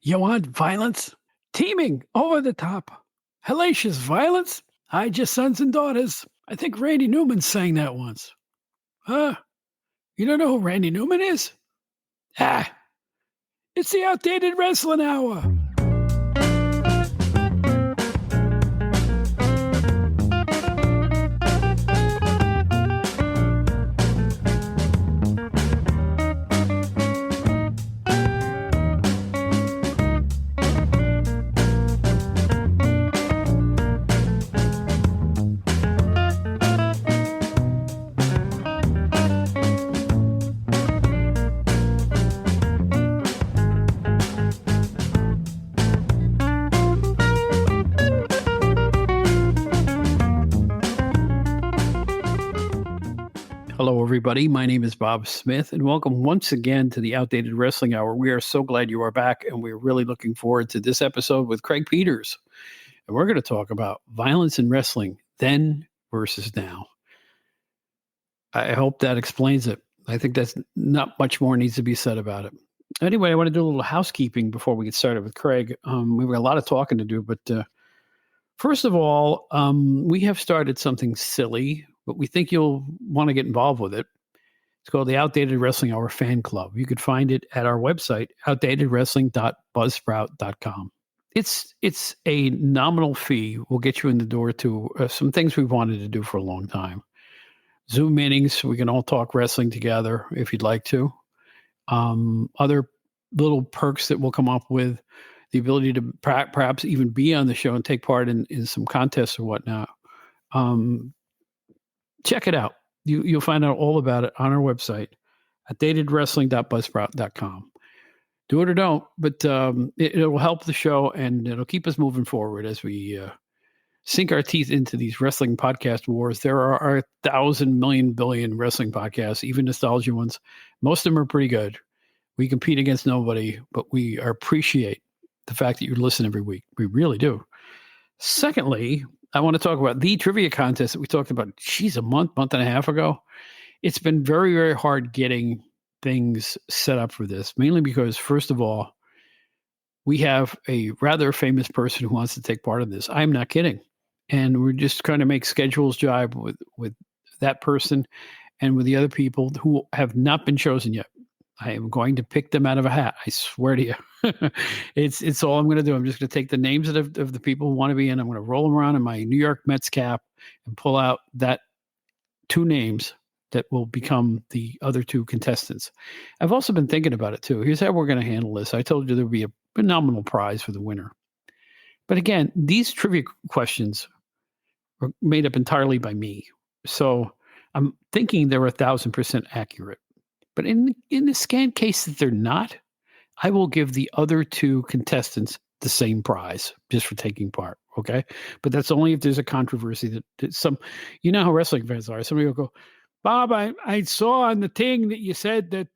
You want violence? Teeming, over the top, hellacious violence? Hide your sons and daughters. I think Randy Newman sang that once. Huh? You don't know who Randy Newman is? Ah, it's the Outdated Wrestling Hour. Hello, everybody. My name is Bob Smith, and welcome once again to the Outdated Wrestling Hour. We are so glad you are back, and we're really looking forward to this episode with Craig Peters. And we're going to talk about violence in wrestling, then versus now. I hope that explains it. I think that's not much more needs to be said about it. Anyway, I want to do a little housekeeping before we get started with Craig. We've got a lot of talking to do, but first of all, we have started something silly, but we think you'll want to get involved with it. It's called the Outdated Wrestling Hour Fan Club. You could find it at our website, outdatedwrestling.buzzsprout.com. It's a nominal fee. We'll get you in the door to some things we've wanted to do for a long time. Zoom meetings, we can all talk wrestling together if you'd like to. Other little perks that we'll come up with, the ability to perhaps even be on the show and take part in some contests or whatnot. Check it out. You'll find out all about it on our website at datedwrestling.buzzsprout.com. Do it or don't, but it'll help the show and it'll keep us moving forward as we sink our teeth into these wrestling podcast wars. There are 1,000 million billion wrestling podcasts, even nostalgia ones. Most of them are pretty good. We compete against nobody, but we appreciate the fact that you listen every week. We really do. Secondly, I want to talk about the trivia contest that we talked about, a month and a half ago. It's been very, very hard getting things set up for this, mainly because, first of all, we have a rather famous person who wants to take part in this. I'm not kidding. And we're just trying to make schedules jibe with that person and with the other people who have not been chosen yet. I am going to pick them out of a hat. I swear to you. It's all I'm going to do. I'm just going to take the names of the people who want to be in. I'm going to roll them around in my New York Mets cap and pull out that two names that will become the other two contestants. I've also been thinking about it too. Here's how we're going to handle this. I told you there would be a nominal prize for the winner. But again, these trivia questions are made up entirely by me. So I'm thinking they're 1,000% accurate. But in the scant case that they're not, I will give the other two contestants the same prize just for taking part. Okay. But that's only if there's a controversy that some, you know how wrestling fans are. Somebody will go, Bob, I saw on the thing that you said that,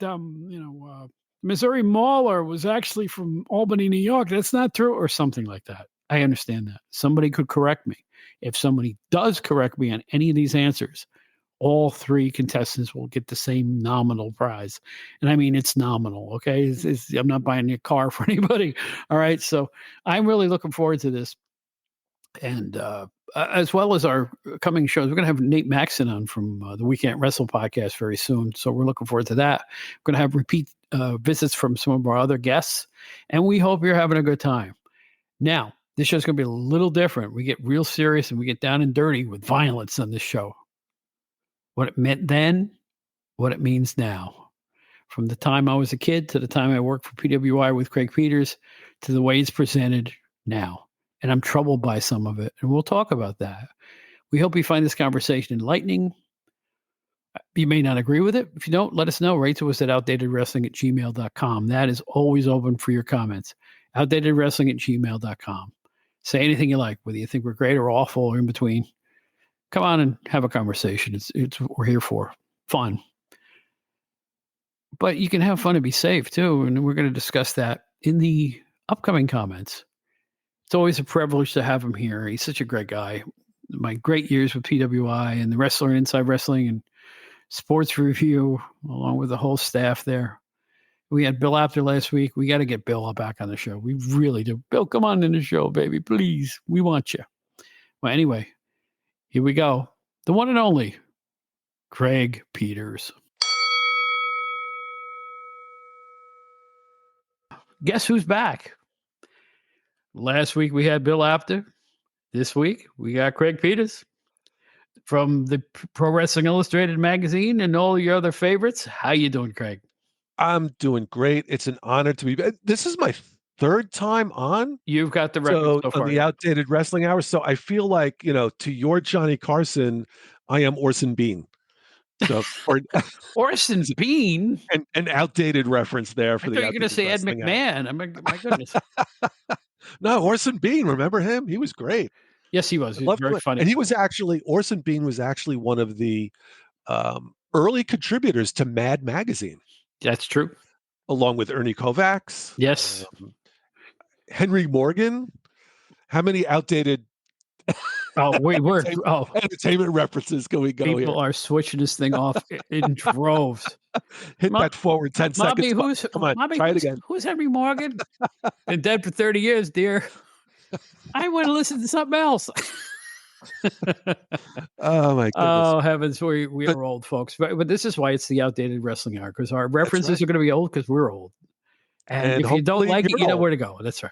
Missouri Mauler was actually from Albany, New York. That's not true, or something like that. I understand that. Somebody could correct me. If somebody does correct me on any of these answers, all three contestants will get the same nominal prize. And I mean, it's nominal, okay? I'm not buying a car for anybody, all right? So I'm really looking forward to this. And as well as our coming shows, we're going to have Nate Maxon on from the We Can't Wrestle podcast very soon. So we're looking forward to that. We're going to have repeat visits from some of our other guests. And we hope you're having a good time. Now, this show's going to be a little different. We get real serious and we get down and dirty with violence on this show. What it meant then, what it means now. From the time I was a kid to the time I worked for PWI with Craig Peters to the way it's presented now. And I'm troubled by some of it. And we'll talk about that. We hope you find this conversation enlightening. You may not agree with it. If you don't, let us know. Write to us at outdatedwrestling@gmail.com. That is always open for your comments. Outdatedwrestling@gmail.com. Say anything you like, whether you think we're great or awful or in between. Come on and have a conversation. It's what we're here for. Fun. But you can have fun and be safe too. And we're going to discuss that in the upcoming comments. It's always a privilege to have him here. He's such a great guy. My great years with PWI and the Wrestler and Inside Wrestling and Sports Review, along with the whole staff there. We had Bill Apter last week. We got to get Bill back on the show. We really do. Bill, come on in the show, baby. Please. We want you. Well, anyway, here we go. The one and only Craig Peters. Guess who's back? Last week we had Bill Apter. This week we got Craig Peters from the Pro Wrestling Illustrated magazine and all your other favorites. How you doing, Craig? I'm doing great. It's an honor to be back. This is my third time on. You've got the record so far. On the Outdated Wrestling Hour. So I feel like, to your Johnny Carson, I am Orson Bean. So, or Orson Bean, an outdated reference there for I thought you were going to say Ed McMahon. My goodness. No, Orson Bean. Remember him? He was great. Yes, he was. He was very funny. And Orson Bean was actually one of the early contributors to Mad Magazine. That's true. Along with Ernie Kovacs. Yes. Henry Morgan. How many outdated entertainment references can we go People here? Are switching this thing off in droves. Hit that forward 10 seconds. Come on, try it again. Who's Henry Morgan? Been dead for 30 years, dear. I want to listen to something else. Oh my goodness! Oh heavens, we are old folks, but this is why it's the Outdated Wrestling Hour, because our references are going to be old because we're old. And if you don't like it, you know where to go. That's right.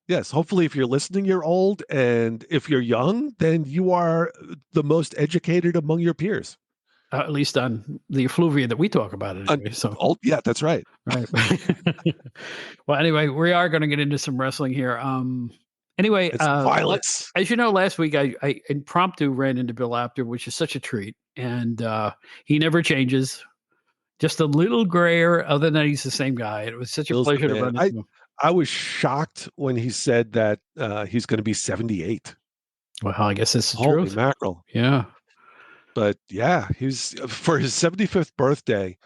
Yes, hopefully, if you're listening, you're old, and if you're young, then you are the most educated among your peers. At least on the effluvia that we talk about anyway. Yeah, that's right. Right. Well, anyway, we are going to get into some wrestling here. Anyway, violence. As you know, last week I impromptu ran into Bill Apter, which is such a treat, and he never changes. Just a little grayer. Other than that, he's the same guy. It was such a pleasure to run into him. I was shocked when he said that he's going to be 78. Well, I guess that's the Holy truth. Mackerel. Yeah. But yeah, he's for his 75th birthday.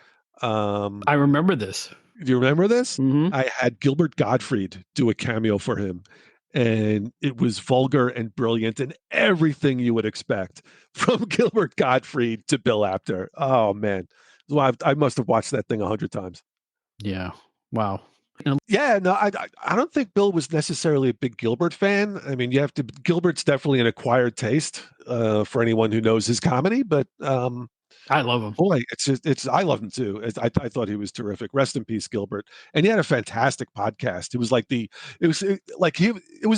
I remember this. Do you remember this? Mm-hmm. I had Gilbert Gottfried do a cameo for him. And it was vulgar and brilliant and everything you would expect from Gilbert Gottfried to Bill Apter. Oh, man. Well, I must have watched that thing 100 times. Yeah. Wow. Yeah, no, I don't think Bill was necessarily a big Gilbert fan. I mean, Gilbert's definitely an acquired taste for anyone who knows his comedy, but I love him. Boy, I love him too. I thought he was terrific. Rest in peace, Gilbert. And he had a fantastic podcast. It was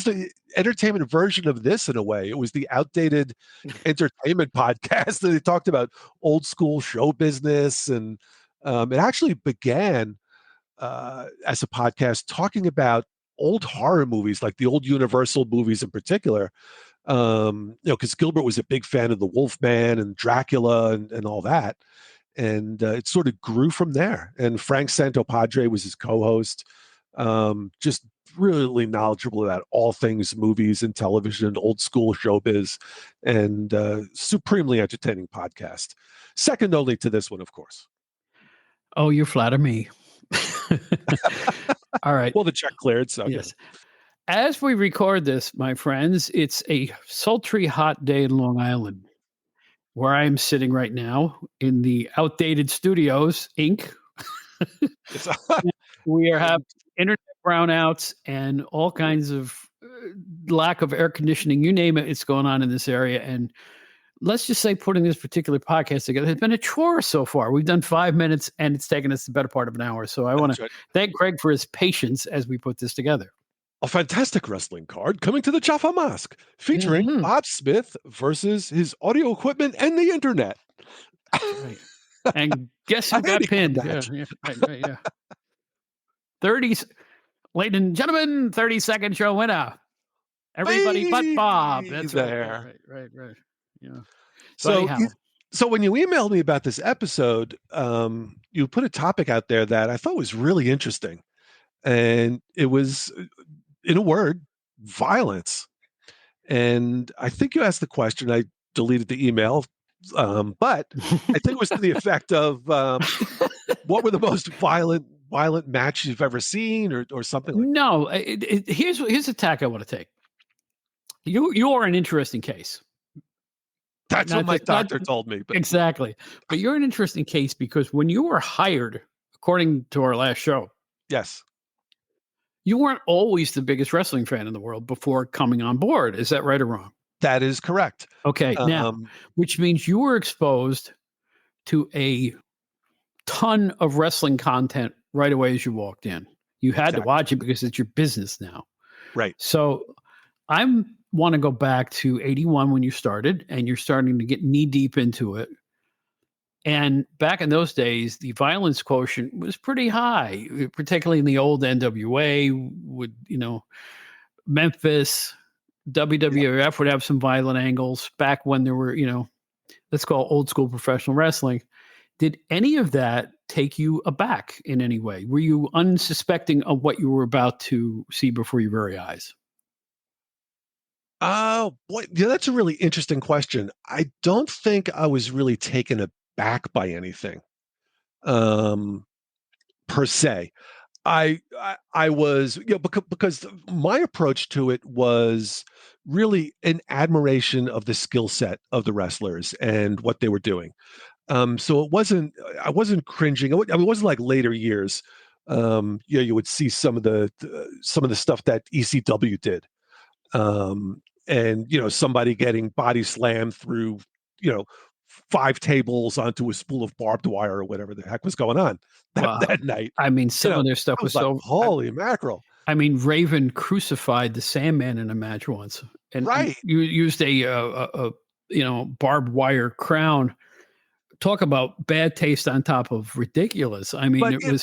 the entertainment version of this in a way. It was the outdated entertainment podcast that they talked about old school show business, and it actually began as a podcast talking about old horror movies, like the old Universal movies in particular. Because Gilbert was a big fan of the Wolfman and Dracula and all that. And it sort of grew from there. And Frank Santopadre was his co-host, just really knowledgeable about all things movies and television, old school showbiz, and supremely entertaining podcast. Second only to this one, of course. Oh, you flatter me. All right. Well, the check cleared. So yes. As we record this, my friends, it's a sultry hot day in Long Island, where I'm sitting right now in the Outdated Studios, Inc. We are having internet brownouts and all kinds of lack of air conditioning. You name it, it's going on in this area. And let's just say putting this particular podcast together has been a chore so far. We've done 5 minutes, and it's taken us the better part of an hour. So I want to thank Craig for his patience as we put this together. A fantastic wrestling card coming to the Jaffa Mosque, featuring Bob Smith versus his audio equipment and the internet. Right. And guess who got pinned? Yeah. 30, ladies and gentlemen, 30-second show winner. Everybody but Bob. That's there. Right. Yeah. So when you emailed me about this episode, you put a topic out there that I thought was really interesting. And it was, in a word, violence. And I think you asked the question. I deleted the email, but I think it was to the effect of what were the most violent matches you've ever seen, or something like no, that. Here's the tack I want to take. You are an interesting case. That's what my doctor told me. Exactly. But you're an interesting case because when you were hired, according to our last show, Yes, you weren't always the biggest wrestling fan in the world before coming on board. Is that right or wrong? that is correct. Okay, now, which means you were exposed to a ton of wrestling content right away as you walked in. You had to watch it because it's your business now. Right. So I want to go back to 81 when you started, and you're starting to get knee deep into it. And back in those days, the violence quotient was pretty high, particularly in the old NWA with, Memphis, WWF would have some violent angles back when there were, let's call old school professional wrestling. Did any of that take you aback in any way? Were you unsuspecting of what you were about to see before your very eyes? Oh, boy. Yeah, that's a really interesting question. I don't think I was really taken aback by anything, per se. I was, because my approach to it was really an admiration of the skill set of the wrestlers and what they were doing. So I wasn't cringing. It wasn't like later years. You would see some of the stuff that ECW did, and somebody getting body slammed through, you know, 5 tables onto a spool of barbed wire or whatever the heck was going on that night. I mean, some of their stuff I was like, so holy mackerel. I mean, Raven crucified the Sandman in a match once, and Right. you used a barbed wire crown. Talk about bad taste on top of ridiculous. I mean,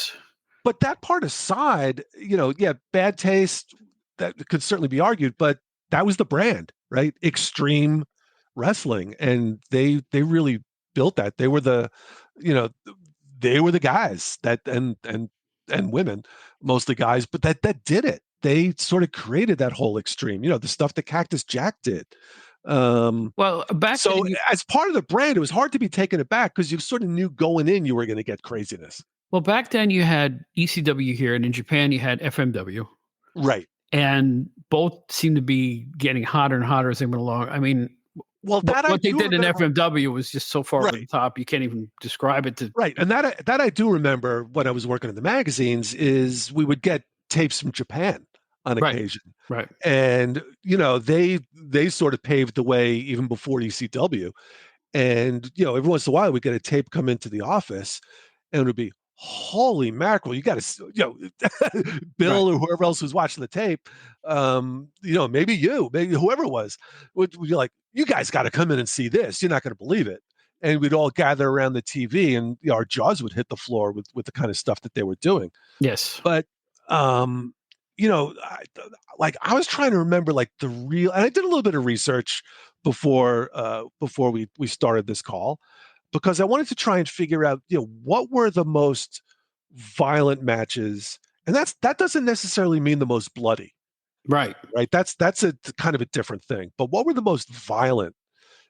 But that part aside, yeah, bad taste, that could certainly be argued, but that was the brand, right? Extreme wrestling, and they really built that. They were you know, the guys that and women, mostly guys, but that did it. They sort of created that whole extreme, the stuff that Cactus Jack did. Back So then as part of the brand, it was hard to be taken aback because you sort of knew going in you were going to get craziness. Well, back then you had ECW here, and in Japan you had FMW. Right. And both seem to be getting hotter and hotter as they went along. I mean, well, what they did in FMW was just so far over the top, you can't even describe it to. Right. And that I do remember when I was working in the magazines is we would get tapes from Japan on occasion. Right. And, they sort of paved the way even before ECW. And, every once in a while we'd get a tape come into the office and it would be, holy mackerel, you got to, Bill or whoever else was watching the tape, maybe whoever it was, would be like, you guys got to come in and see this. You're not going to believe it. And we'd all gather around the TV and our jaws would hit the floor with the kind of stuff that they were doing. Yes. But, I was trying to remember like the real, and I did a little bit of research before we started this call, because I wanted to try and figure out, what were the most violent matches, and that doesn't necessarily mean the most bloody, right? That's a kind of a different thing. But what were the most violent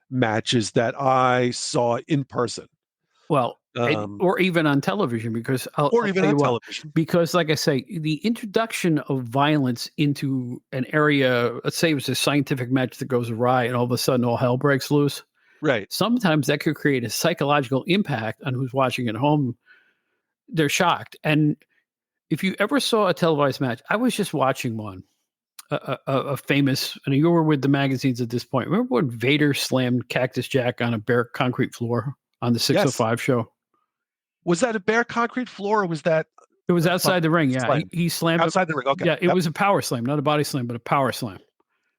matches that I saw in person? Well, or even on television, because television, because like I say, the introduction of violence into an area, let's say it was a scientific match that goes awry, and all of a sudden all hell breaks loose. Right. Sometimes that could create a psychological impact on who's watching at home. They're shocked. And if you ever saw a televised match, I was just watching one, a famous, and you were with the magazines at this point. Remember when Vader slammed Cactus Jack on a bare concrete floor on the 605 show? Was that a bare concrete floor, or was that? It was outside the ring. Yeah, he slammed outside the ring. Okay. Yeah, it was a power slam, not a body slam, but a power slam.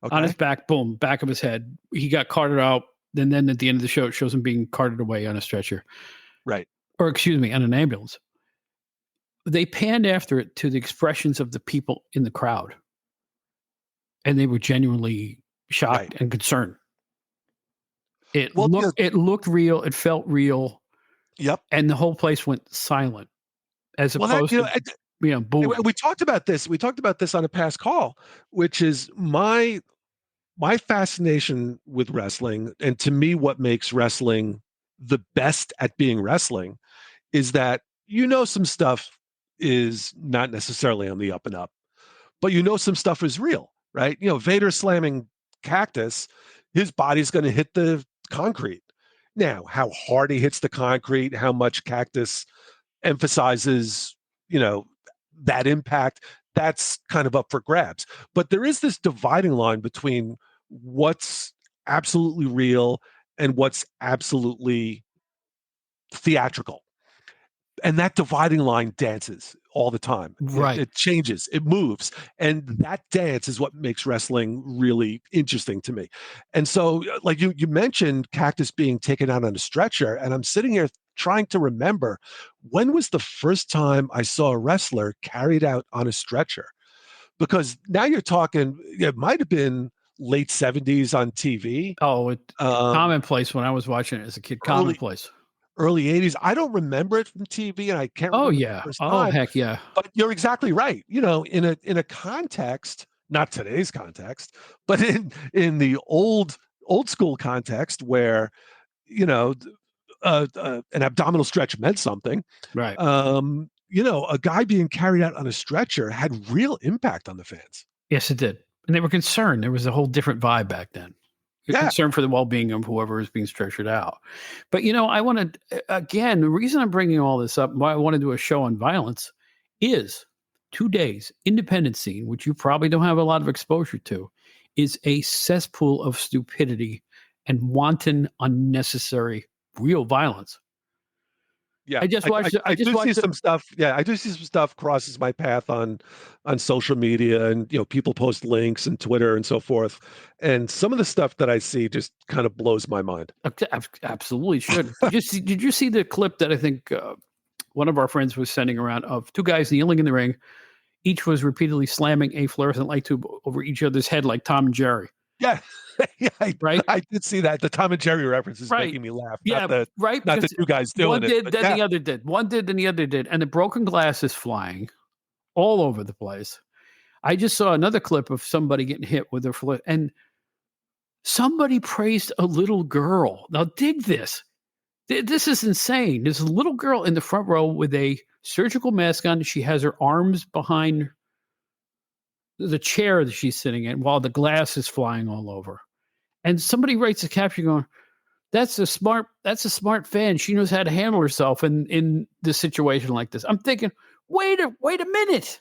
Okay. On his back, boom, back of his head. He got carted out. And then at the end of the show, it shows him being carted away on a stretcher. Right. Or excuse me, on an ambulance. They panned after it to the expressions of the people in the crowd. And they were genuinely shocked and concerned. It looked real. It felt real. Yep. And the whole place went silent. As opposed to, boom. We talked about this. We talked about this on a past call, which is my fascination with wrestling, and to me, what makes wrestling the best at being wrestling is that, some stuff is not necessarily on the up and up, but some stuff is real, right? Vader slamming Cactus, his body's going to hit the concrete. Now, how hard he hits the concrete, how much Cactus emphasizes, you know, that impact. That's kind of up for grabs. But there is this dividing line between what's absolutely real and what's absolutely theatrical. And that dividing line dances all the time. Right. It changes, it moves. And that dance is what makes wrestling really interesting to me. And so, like you mentioned Cactus being taken out on a stretcher, and I'm sitting here trying to remember, when was the first time I saw a wrestler carried out on a stretcher? Because now you're talking, it might have been late 70s on TV, Oh, it's um, commonplace when I was watching it as a kid. early Commonplace. early 80s. I don't remember it from TV, and I can't Oh remember the yeah. first Oh time. heck yeah. But you're exactly right. In a context, not today's context, but in the old school context where you know an abdominal stretch meant something. Right. A guy being carried out on a stretcher had real impact on the fans. Yes, it did. And they were concerned. There was a whole different vibe back then. You're Yeah, concerned for the well-being of whoever is being stretchered out. But I want to again. The reason I'm bringing all this up, why I want to do a show on violence, is 2 days Independence Scene, which you probably don't have a lot of exposure to, is a cesspool of stupidity and wanton, unnecessary, real violence. yeah. I just I, I watched. I I just do see watched it. some stuff. Yeah, I do see some stuff crosses my path on social media, and people post links and Twitter and so forth. And some of the stuff that I see just kind of blows my mind. Absolutely should. Did you see the clip that I think one of our friends was sending around of two guys kneeling in the ring? Each was repeatedly slamming a fluorescent light tube over each other's head like Tom and Jerry. Yeah. Yeah, Right? I did see that. The Tom and Jerry reference is Right. making me laugh, Yeah, right. not the Because two guys doing one it, did, but then yeah. the other did. One did, then the other did. And the broken glass is flying all over the place. I just saw another clip of somebody getting hit with and somebody praised a little girl. Now, dig this. This is insane. There's a little girl in the front row with a surgical mask on. She has her arms behind the chair that she's sitting in while the glass is flying all over. And somebody writes a caption going, that's a smart fan. She knows how to handle herself in this situation like this. I'm thinking, wait a minute.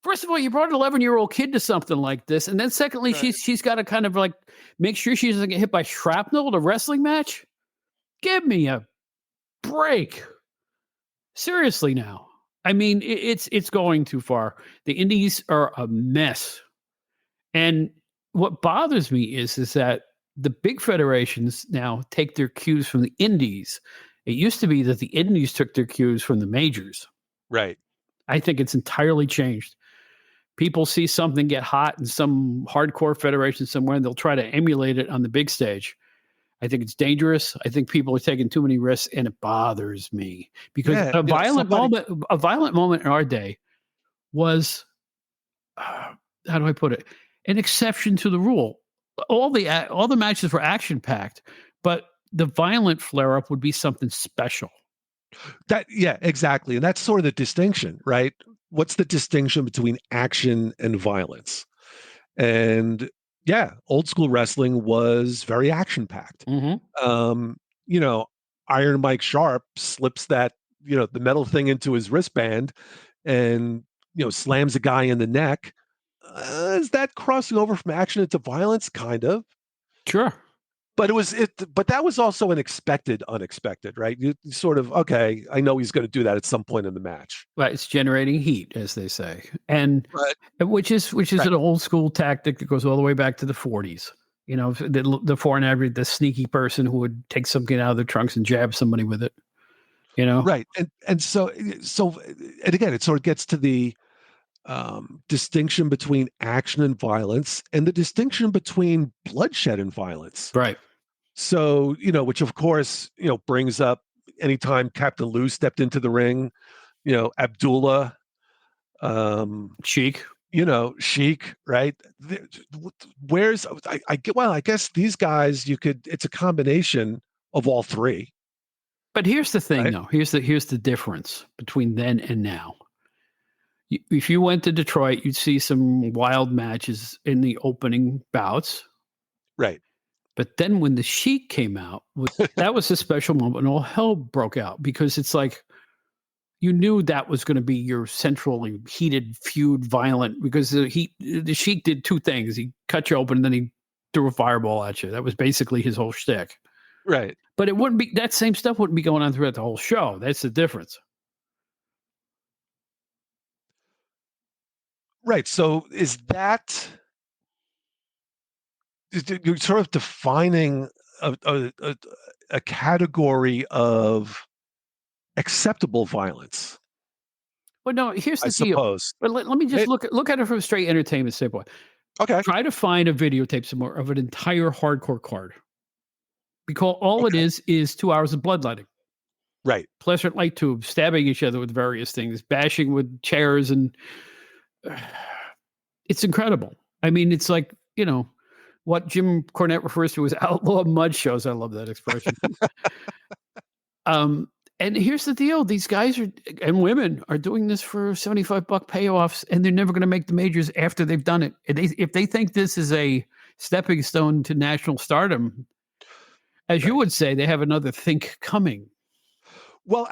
First of all, you brought an 11-year-old kid to something like this, and then secondly, Right. she's got to kind of like make sure she doesn't get hit by shrapnel at a wrestling match. Give me a break. Seriously now. I mean, it's going too far. The indies are a mess. And what bothers me is that the big federations now take their cues from the indies. It used to be that the indies took their cues from the majors. Right. I think it's entirely changed. People see something get hot in some hardcore federation somewhere, and they'll try to emulate it on the big stage. I think it's dangerous. I think people are taking too many risks, and it bothers me because Yeah, a violent moment in our day was, how do I put it? An exception to the rule. All the matches were action packed, but the violent flare up would be something special. yeah, exactly. And that's sort of the distinction, right? What's the distinction between action and violence? And yeah, old school wrestling was very action packed. Mm-hmm. Um, you know, Iron Mike Sharp slips that, the metal thing into his wristband and, slams a guy in the neck. Is that crossing over from action into violence? Kind of. Sure. But that was also an unexpected, right? You sort of, okay, I know he's going to do that at some point in the match. Right. It's generating heat, as they say. And which is Right. an old school tactic that goes all the way back to the 40s. The foreign average, the sneaky person who would take something out of their trunks and jab somebody with it. Right. And so and again, it sort of gets to the distinction between action and violence and the distinction between bloodshed and violence. Right. So, which of course, brings up anytime Captain Lou stepped into the ring, Abdullah, Sheik. Sheik, right? Where's I guess these guys it's a combination of all three. But here's the thing, Right? though. Here's the difference between then and now. If you went to Detroit, you'd see some wild matches in the opening bouts. Right. But then when the Sheik came out, that was a special moment, and all hell broke out because it's like, you knew that was going to be your centrally heated feud, violent, because the Sheik did two things: he cut you open, and then he threw a fireball at you. That was basically his whole shtick. Right. But it wouldn't be, that same stuff wouldn't be going on throughout the whole show. That's the difference. Right. So you're sort of defining a category of acceptable violence, But no, here's I the deal. suppose. But let me just It, look at it from a straight entertainment standpoint. okay. Try to find a videotape somewhere of an entire hardcore card, because all it Okay. is 2 hours of bloodletting. Right. Fluorescent light tubes, stabbing each other with various things, bashing with chairs, and it's incredible. I mean, it's like, what Jim Cornette refers to as outlaw mud shows. I love that expression. And here's the deal: these guys and women are doing this for $75 payoffs, and they're never going to make the majors after they've done it. If they think this is a stepping stone to national stardom, as you Right. would say, they have another think coming. Well,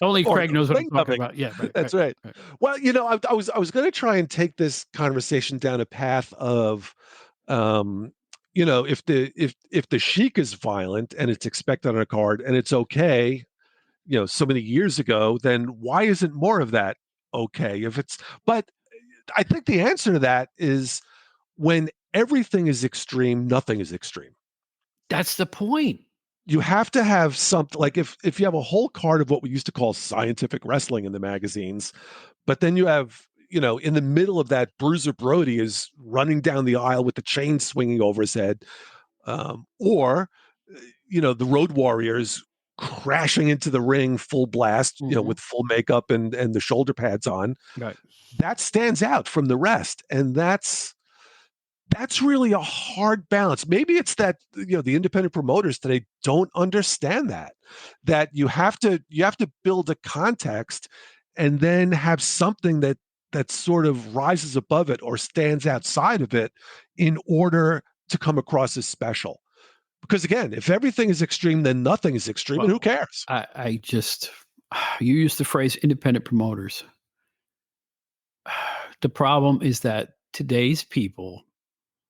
Only or Craig knows what I'm thing talking coming. about. Yeah, That's right. Well, I was going to try and take this conversation down a path of, if the Sheik is violent and it's expected on a card and it's okay, so many years ago, then why isn't more of that okay? But I think the answer to that is when everything is extreme, nothing is extreme. That's the point. You have to have something like if you have a whole card of what we used to call scientific wrestling in the magazines, but then you have, in the middle of that, Bruiser Brody is running down the aisle with the chain swinging over his head, or the Road Warriors crashing into the ring full blast, with full makeup and the shoulder pads on. Right. That stands out from the rest, and that's really a hard balance. Maybe it's that the independent promoters today don't understand that you have to build a context and then have something that sort of rises above it or stands outside of it in order to come across as special. Because again, if everything is extreme, then nothing is extreme, and who cares? I just, you used the phrase independent promoters. The problem is that today's people,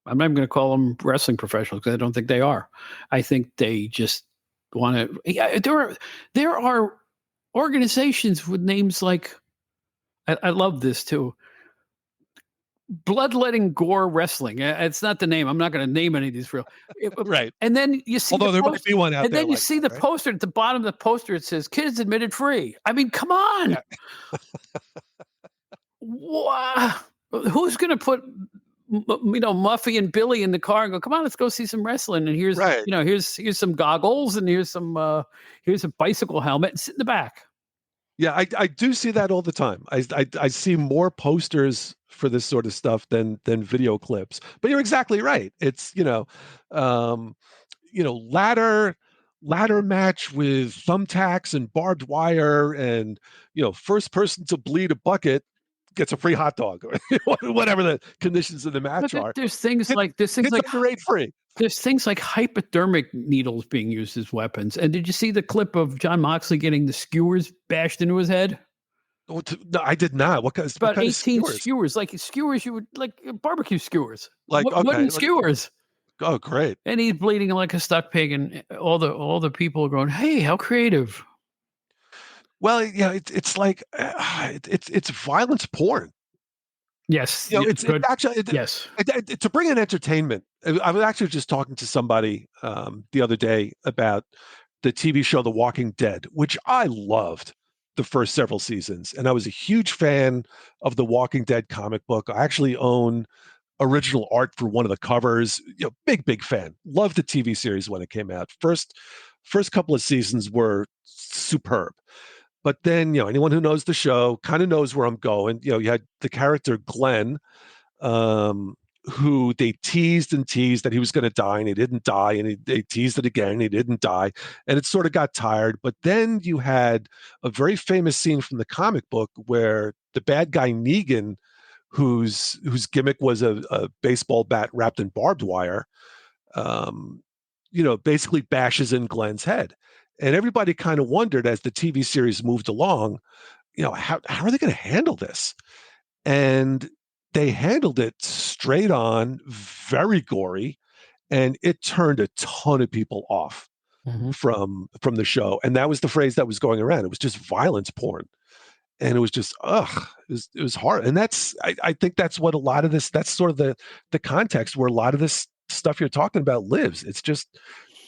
I'm not even going to call them wrestling professionals because I don't think they are. I think they just want to. Yeah, there are organizations with names like, I love this too. Bloodletting Gore Wrestling. It's not the name. I'm not going to name any of these real. Right. And then you see, although there might be one out and there, then you like see that, the right? poster at the bottom of the poster. It says "Kids admitted free." I mean, come on. Yeah. Wow. Who's going to put Muffy and Billy in the car and go, come on, let's go see some wrestling. And here's, Right. Here's some goggles, and here's a bicycle helmet, and sit in the back. Yeah, I do see that all the time. I see more posters for this sort of stuff than video clips. But you're exactly right. It's ladder match with thumbtacks and barbed wire, and first person to bleed a bucket gets a free hot dog, or whatever the conditions of the match But are. there's things Kids, like kids under 8 free. there's things like hypodermic needles being used as weapons. And did you see the clip of John Moxley getting the skewers bashed into his head? No, I did not. What kind About of 18 skewers? skewers, like skewers you would like barbecue skewers, Like, okay, wooden like, skewers. oh, great. And he's bleeding like a stuck pig, and all the people are going, "Hey, how creative!" Well, yeah, it's like it's violence porn. Yes, It's good. actually Yes, to bring in entertainment. I was actually just talking to somebody the other day about the TV show The Walking Dead, which I loved the first several seasons, and I was a huge fan of the Walking Dead comic book. I actually own original art for one of the covers. Big fan. Loved the TV series when it came out. First couple of seasons were superb. But then, anyone who knows the show kind of knows where I'm going. You had the character Glenn, who they teased and teased that he was going to die, and he didn't die, and they teased it again, and he didn't die, and it sort of got tired. But then you had a very famous scene from the comic book where the bad guy Negan, whose gimmick was a baseball bat wrapped in barbed wire, basically bashes in Glenn's head. And everybody kind of wondered as the TV series moved along, how are they going to handle this? And they handled it straight on, very gory, and it turned a ton of people off Mhm. from the show. And that was the phrase that was going around. It was just violence porn. And it was just, it was hard. And I think that's what a lot of this, that's sort of the context where a lot of this stuff you're talking about lives. It's just,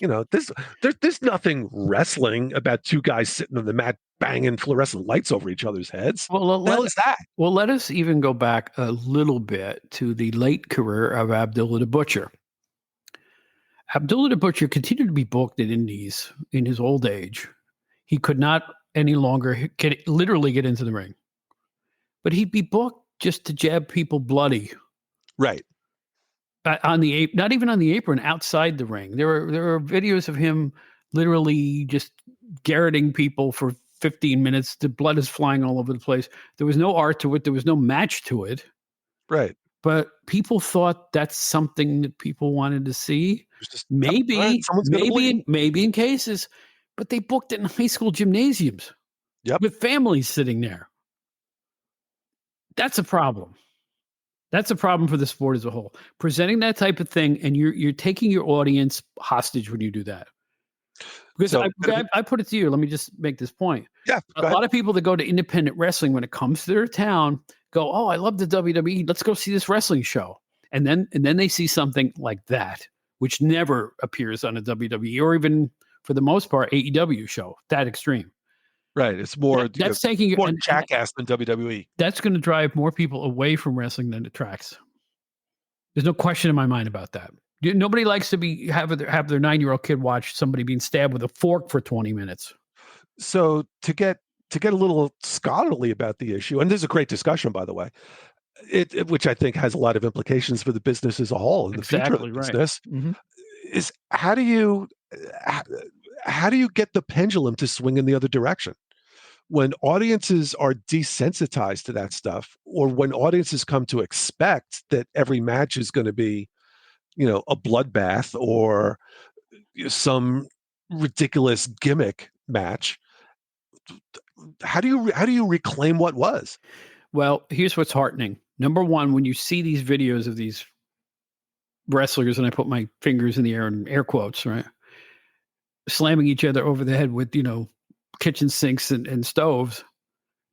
there's nothing wrestling about two guys sitting on the mat banging fluorescent lights over each other's heads. Well, What the hell is that? well, let us even go back a little bit to the late career of Abdullah the Butcher. Abdullah the Butcher continued to be booked in indies in his old age. He could not any longer literally get into the ring, but he'd be booked just to jab people bloody Right. on the not even on the apron, outside the ring. There are videos of him literally just garroting people for 15 minutes. The blood is flying all over the place. There was no art to it. There was no match to it. Right. But people thought that's something that people wanted to see. It's just, Maybe, all right, someone's gonna bleed. maybe in cases, but they booked it in high school gymnasiums Yep. with families sitting there. That's a problem. That's a problem for the sport as a whole. Presenting that type of thing, and you're taking your audience hostage when you do that. Because So, I put it to you. Let me just make this point. yeah, A go ahead. lot of people that go to independent wrestling, when it comes to their town, go, "Oh, I love the WWE. Let's go see this wrestling show." And then they see something like that, which never appears on a WWE or even, for the most part, AEW show. That extreme. Right. It's more That's taking more and jackass than WWE. that's going to drive more people away from wrestling than it attracts. There's no question in my mind about that. Nobody likes to have their 9-year-old kid watch somebody being stabbed with a fork for 20 minutes. So to get a little scholarly about the issue, and this is a great discussion, by the way, which I think has a lot of implications for the business as a whole and the future of the Exactly right. business, Mhm. is how do you get the pendulum to swing in the other direction? When audiences are desensitized to that stuff, or when audiences come to expect that every match is going to be, a bloodbath or some ridiculous gimmick match, how do you reclaim what was? Well, here's what's heartening. Number one, when you see these videos of these wrestlers, and I put my fingers in the air and air quotes, right, slamming each other over the head with, kitchen sinks and stoves,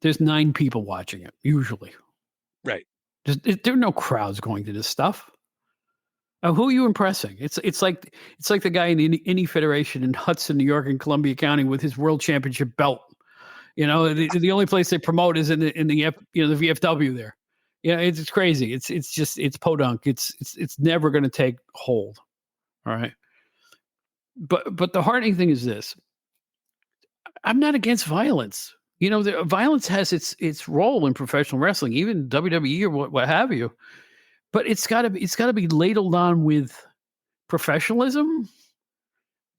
there's 9 people watching it, usually. Right. There are no crowds going to this stuff. Who are you impressing? It's like the guy in the Indie Federation in Hudson, New York, and Columbia County with his world championship belt. The only place they promote is in the the VFW there. It's crazy. It's podunk. It's never going to take hold. All right. But the heartening thing is this: I'm not against violence. The violence has its role in professional wrestling, even WWE or what have you. But it's got to be ladled on with professionalism,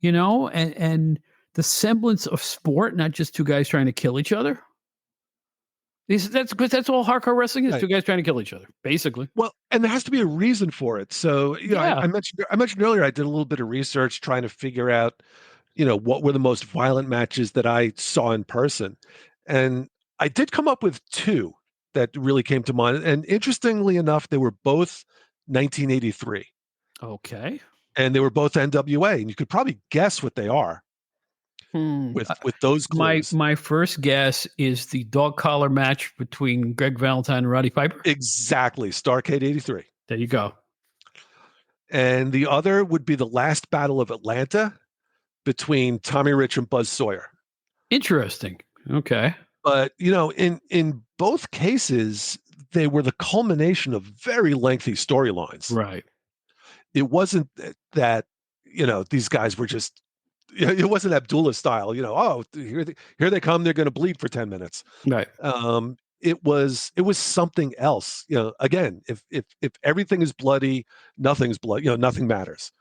and the semblance of sport, not just two guys trying to kill each other. That's because that's all hardcore wrestling is: Right. two guys trying to kill each other, basically. Well, and there has to be a reason for it. So, Yeah. I mentioned earlier I did a little bit of research trying to figure out, what were the most violent matches that I saw in person. And I did come up with 2 that really came to mind. And interestingly enough, they were both 1983, Okay. and they were both NWA, and you could probably guess what they are Hmm. with those clues. My first guess is the dog collar match between Greg Valentine and Roddy Piper. Exactly, Starrcade 83. There you go. And the other would be the last Battle of Atlanta between Tommy Rich and Buzz Sawyer. Interesting. Okay. But, in both cases, they were the culmination of very lengthy storylines. Right. It wasn't that, these guys were just, it wasn't Abdullah style, oh, here they come, they're going to bleed for 10 minutes. Right. It was something else. Again, if everything is bloody, nothing's blood, nothing matters.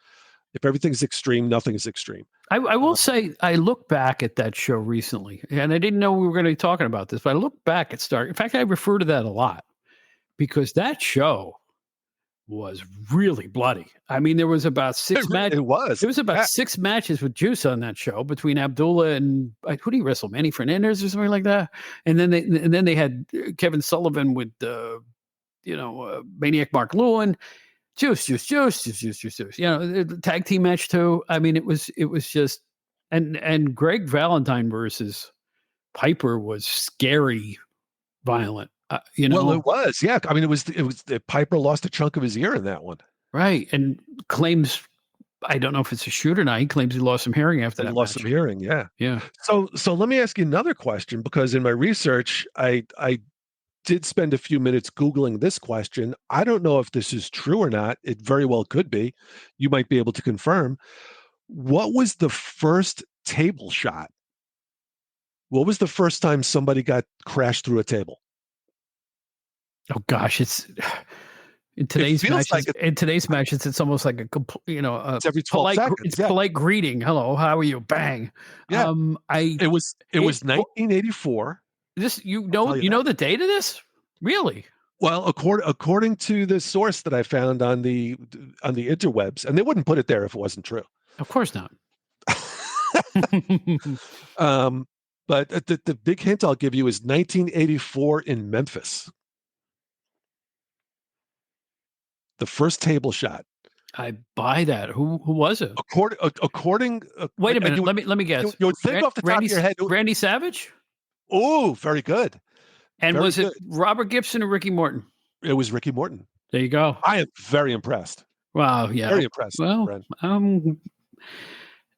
If everything's extreme, nothing is extreme. I will say, I look back at that show recently, and I didn't know we were going to be talking about this, but I look back at Stark. In fact, I refer to that a lot because that show was really bloody. I mean, there was about six matches. It was. There was about Yeah. 6 matches with Juice on that show between Abdullah and who did he wrestle? Manny Fernandez or something like that. And then they had Kevin Sullivan with Maniac Mark Lewin, Juice. The tag team match too. I mean, it was just and Greg Valentine versus Piper was scary, violent. Well, it was. Yeah. I mean, it was Piper lost a chunk of his ear in that one. Right, and claims, I don't know if it's a shoot or not. He claims he lost some hearing after that. He lost match. some hearing. Yeah. Yeah. So let me ask you another question, because in my research, I did spend a few minutes Googling this question. I don't know if this is true or not. It very well could be. You might be able to confirm. What was the first table shot? What was the first time somebody got crashed through a table? Oh gosh, it's in today's feels matches. like In today's matches, it's almost like a It's every 12 polite. seconds. It's Yeah. polite greeting. Hello, how are you? Bang. Yeah. It was 1984. This you that. the date of this? Really? Well, according to the source that I found on the interwebs, and they wouldn't put it there if it wasn't true. Of course not. But the big hint I'll give you is 1984 in Memphis. The first table shot. I buy that. Who was it? According. Wait a minute. Let me guess. You would think off the top of your head. Randy Savage? Oh, very good. And very was it Robert Gibson or Ricky Morton? It was Ricky Morton. There you go. I am very impressed. Wow. Yeah. Very impressed. Well,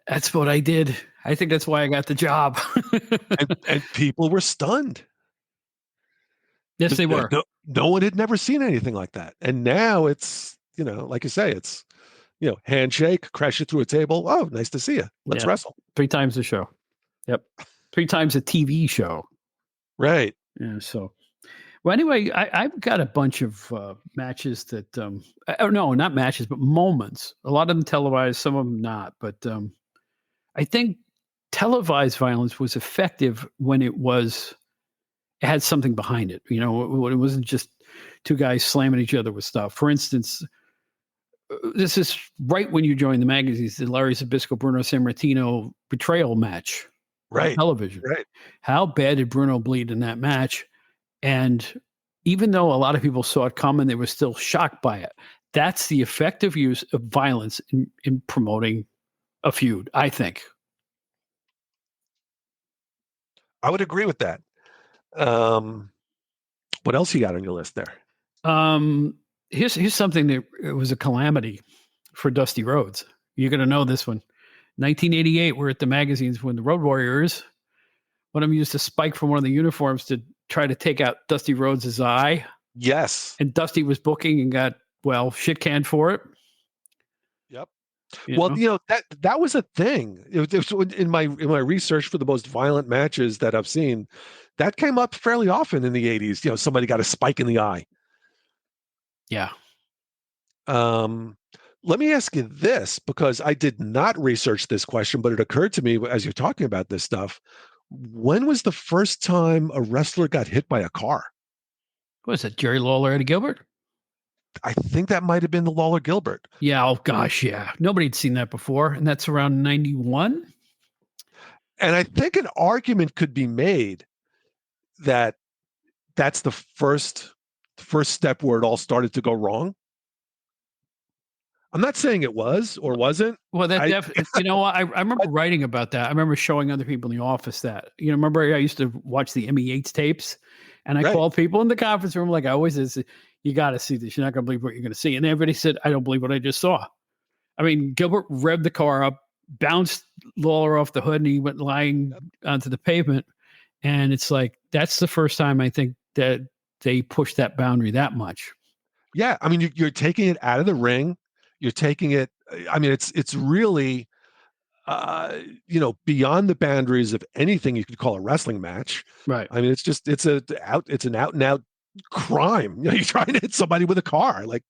that's what I did. I think that's why I got the job. and people were stunned. Yes, they were. No one had never seen anything like that. And now it's, like you say, it's, handshake, crash it through a table. Oh, nice to see you. Let's wrestle. 3 times the show. Yep. 3 times a TV show. Right. Yeah. So, well, anyway, I've got a bunch of matches that, no, not matches, but moments. A lot of them televised, some of them not. But I think televised violence was effective when it had something behind it. It wasn't just 2 guys slamming each other with stuff. For instance, this is right when you joined the magazines, the Larry Zbyszko, Bruno Sammartino betrayal match. Right. On television. Right. How bad did Bruno bleed in that match? And even though a lot of people saw it coming, they were still shocked by it. That's the effective use of violence in promoting a feud, I think. I would agree with that. What else you got on your list there? Here's something that it was a calamity for Dusty Rhodes. You're going to know this one. 1988, we're at the magazines when the Road Warriors, one of them used a spike from one of the uniforms to try to take out Dusty Rhodes' eye. Yes. And Dusty was booking and got, shit canned for it. Yep. That was a thing. It was in my research for the most violent matches that I've seen, that came up fairly often in the 80s. Somebody got a spike in the eye. Yeah. Let me ask you this, because I did not research this question, but it occurred to me as you're talking about this stuff. When was the first time a wrestler got hit by a car? Was it Jerry Lawler, Eddie Gilbert? I think that might have been the Lawler Gilbert. Yeah. Oh gosh. Yeah. Nobody had seen that before. And that's around 91. And I think an argument could be made that that's the first step where it all started to go wrong. I'm not saying it was or wasn't. Well, that definitely, I remember writing about that. I remember showing other people in the office that, remember I used to watch the Emmy Yates tapes, and I called people in the conference room like I always is, you got to see this. You're not going to believe what you're going to see. And everybody said, I don't believe what I just saw. I mean, Gilbert revved the car up, bounced Lawler off the hood, and he went lying onto the pavement. And it's like, that's the first time I think that they pushed that boundary that much. Yeah. I mean, you're taking it out of the ring. You're taking it. I mean, it's really, beyond the boundaries of anything you could call a wrestling match. Right. I mean, it's an out and out crime. You're trying to hit somebody with a car. Like,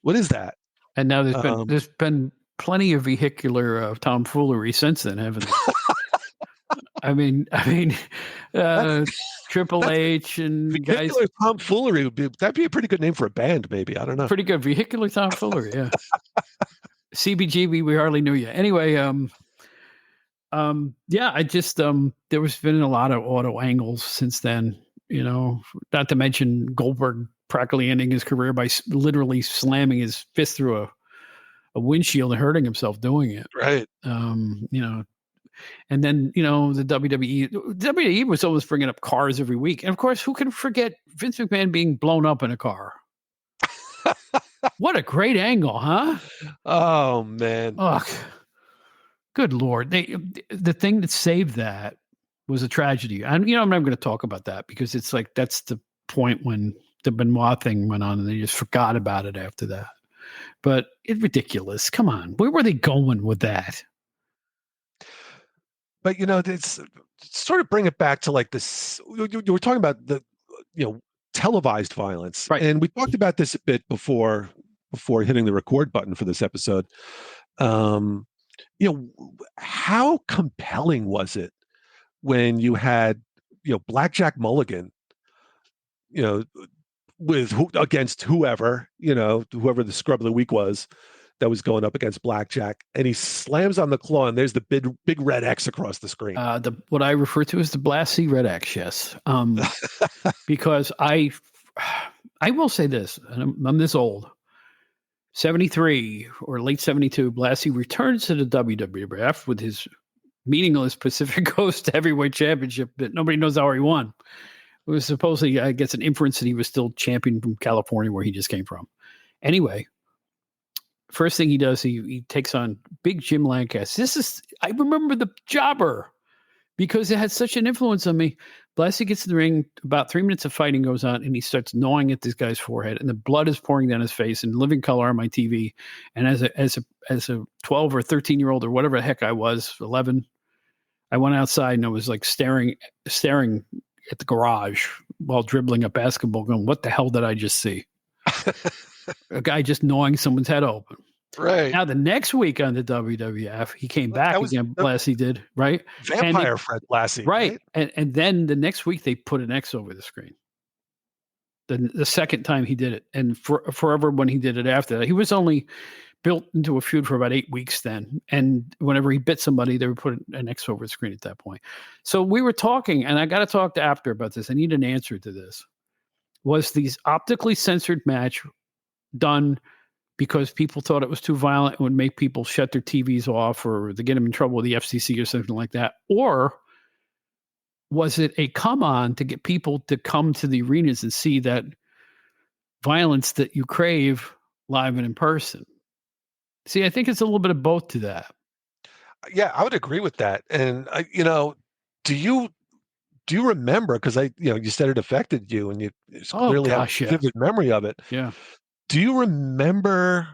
what is that? And now there's been plenty of vehicular tomfoolery since then, haven't there? I mean, Triple That's H and guys, vehicular tomfoolery that'd be a pretty good name for a band, maybe. I don't know. pretty good vehicular tomfoolery. Yeah, CBGB, we hardly knew you. Anyway, yeah, I just there was been a lot of auto angles since then. Not to mention Goldberg practically ending his career by literally slamming his fist through a windshield and hurting himself doing it. Right. And then, the WWE was always bringing up cars every week. And of course, who can forget Vince McMahon being blown up in a car? What a great angle, huh? Oh, man. Oh, good Lord. The thing that saved that was a tragedy. And, I'm not going to talk about that because it's like that's the point when the Benoit thing went on and they just forgot about it after that. But it's ridiculous. Come on. Where were they going with that? But it's sort of bring it back to like this. You were talking about the televised violence, Right. And we talked about this a bit before hitting the record button for this episode. How compelling was it when you had Blackjack Mulligan, against whoever the scrub of the week was that was going up against Blackjack, and he slams on the claw, and there's the big red X across the screen. What I refer to as the Blassie red X, yes. Because I will say this, and I'm this old. 73 or late 72, Blassie returns to the WWF with his meaningless Pacific Coast Heavyweight Championship that nobody knows how he won. It was supposedly, I guess, an inference that he was still champion from California, where he just came from. Anyway, first thing he does, he takes on Big Jim Lancaster. I remember the jobber because it had such an influence on me. Blassie gets in the ring, about 3 minutes of fighting goes on, and he starts gnawing at this guy's forehead, and the blood is pouring down his face in living color on my TV. And as a 12 or 13-year-old or whatever the heck I was, 11, I went outside and I was like staring at the garage while dribbling a basketball, going, "What the hell did I just see?" A guy just gnawing someone's head open. Right. Now, the next week on the WWF, he came back again. Blassie did, right? Vampire Fred Blassie. Right. And then the next week, they put an X over the screen. The second time he did it. And forever when he did it after that, he was only built into a feud for about 8 weeks then. And whenever he bit somebody, they would put an X over the screen at that point. So we were talking, and I got to talk to Apter about this. I need an answer to this. Was these optically censored match done because people thought it was too violent and would make people shut their TVs off, or they get them in trouble with the FCC or something like that? Or was it a come on to get people to come to the arenas and see that violence that you crave live and in person? See, I think it's a little bit of both to that. Yeah, I would agree with that. And do you remember, because you said it affected you, and you clearly have a vivid memory of it. Yeah. Do you remember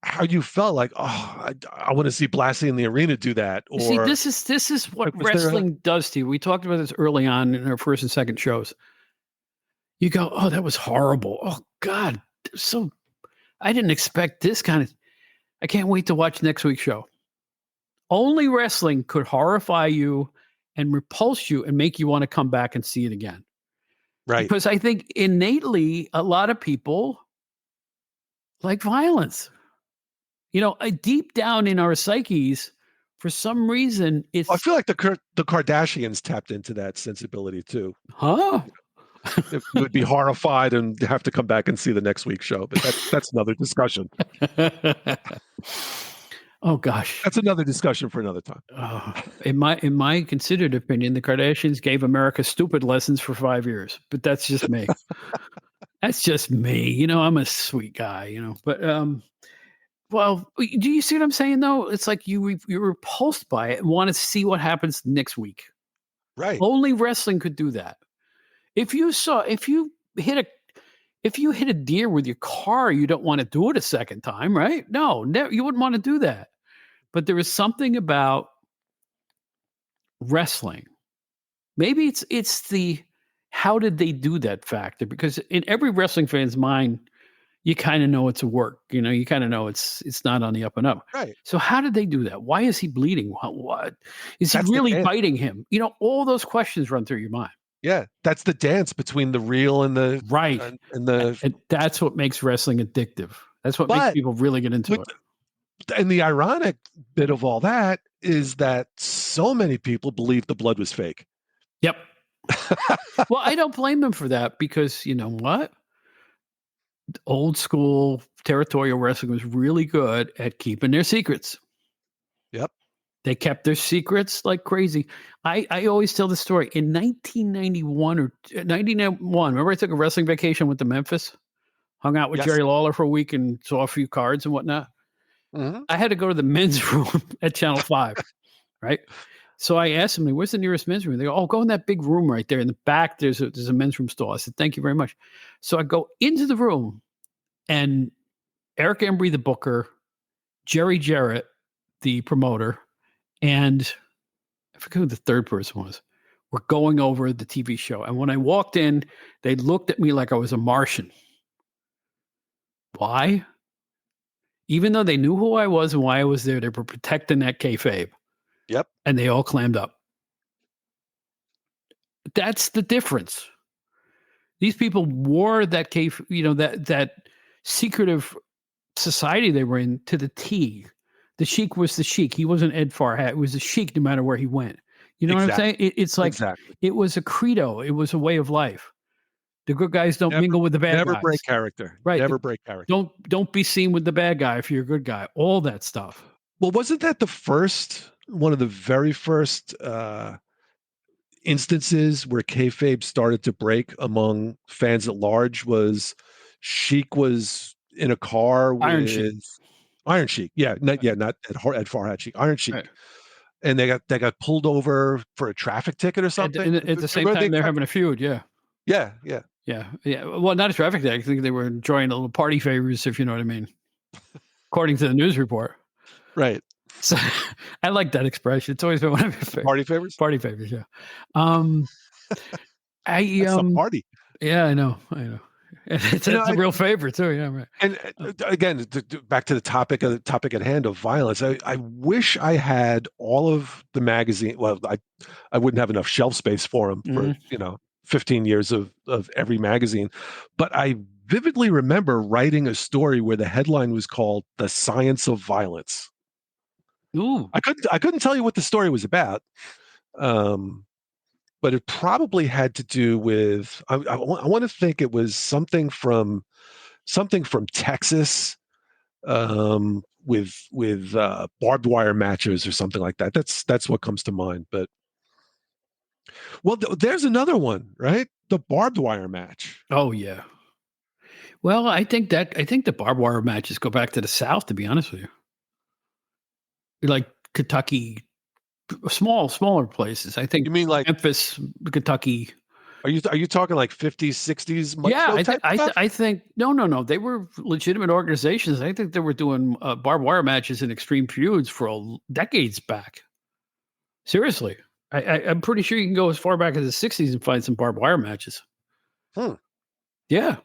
how you felt like, I want to see Blassie in the arena do that? Or see, this is what wrestling does to you. We talked about this early on in our first and second shows. You go, "Oh, that was horrible. Oh God, I didn't expect this kind of. I can't wait to watch next week's show." Only wrestling could horrify you and repulse you and make you want to come back and see it again. Right. Because I think innately a lot of people like violence. Deep down in our psyches, for some reason, I feel like the Kardashians tapped into that sensibility too. Huh? It would be horrified and have to come back and see the next week's show, but that's another discussion. Oh gosh, that's another discussion for another time. In my considered opinion, the Kardashians gave America stupid lessons for 5 years, but that's just me. That's just me. I'm a sweet guy. But well, do you see what I'm saying though? It's like you're repulsed by it and want to see what happens next week. Right. Only wrestling could do that. If you hit a deer with your car, you don't want to do it a second time, right? No, you wouldn't want to do that. But there is something about wrestling. Maybe it's the how did they do that factor? Because in every wrestling fan's mind, you kind of know it's a work. You kind of know it's not on the up and up. Right. So how did they do that? Why is he bleeding? What is he That's the really dance. biting him? All those questions run through your mind. Yeah, that's the dance between the real and the Right. and the. And that's what makes wrestling addictive. That's what makes But people really get into with it. and the ironic bit of all that is that so many people believe the blood was fake. Yep. Well, I don't blame them for that because you know what? Old school territorial wrestling was really good at keeping their secrets. Yep. They kept their secrets like crazy. I always tell the story. In 1991 or 1991, remember I took a wrestling vacation with to Memphis, hung out with Yes. Jerry Lawler for a week and saw a few cards and whatnot. Mm-hmm. I had to go to the men's room at Channel 5, right? So I asked them, where's the nearest men's room? They go, oh, go in that big room right there. In the back, there's a men's room stall. I said, thank you very much. So I go into the room and Eric Embry, the booker, Jerry Jarrett, the promoter, and I forget who the third person was. We're going over the TV show. And when I walked in, they looked at me like I was a Martian. Why? Even though they knew who I was and why I was there, they were protecting that kayfabe. Yep. And they all clammed up. That's the difference. These people wore that that secretive society they were in to the T. The Sheik was the Sheik. He wasn't Ed Farhat. It was the Sheik no matter where he went. You know what I'm saying? It's like It was a credo. It was a way of life. The good guys don't mingle with the bad guys. Never break character. Right. Never break character. Don't be seen with the bad guy if you're a good guy. All that stuff. Well, wasn't that one of the very first instances where kayfabe started to break among fans at large? Was Sheik was in a car with Iron Sheik. Yeah, not Ed Farhat Sheik. Iron Sheik. Right. And they got pulled over for a traffic ticket or something. At the same time, they're having a feud. Yeah. Yeah. Well, not a traffic ticket. I think they were enjoying a little party favors, if you know what I mean. According to the news report. Right. So I like that expression. It's always been one of my favorites. Party favors? Party favors, yeah. That's a party. Yeah, I know. It's a real favorite too. Yeah, right. And again, back to the topic at hand of violence. I wish I had all of the magazine. Well, I wouldn't have enough shelf space for them for 15 years of every magazine. But I vividly remember writing a story where the headline was called "The Science of Violence." Ooh. I couldn't tell you what the story was about. But it probably had to do with I want to think it was something from Texas with barbed wire matches or something like that. That's what comes to mind. But there's another one, right? The barbed wire match. Oh yeah. Well, I think the barbed wire matches go back to the South. To be honest with you, like Kentucky. Smaller places. I think you mean like Memphis, Kentucky. Are you talking like 50s, 60s? Yeah, I think no. They were legitimate organizations. I think they were doing barbed wire matches in Extreme Feuds for decades back. Seriously, I'm pretty sure you can go as far back as the 60s and find some barbed wire matches. Yeah,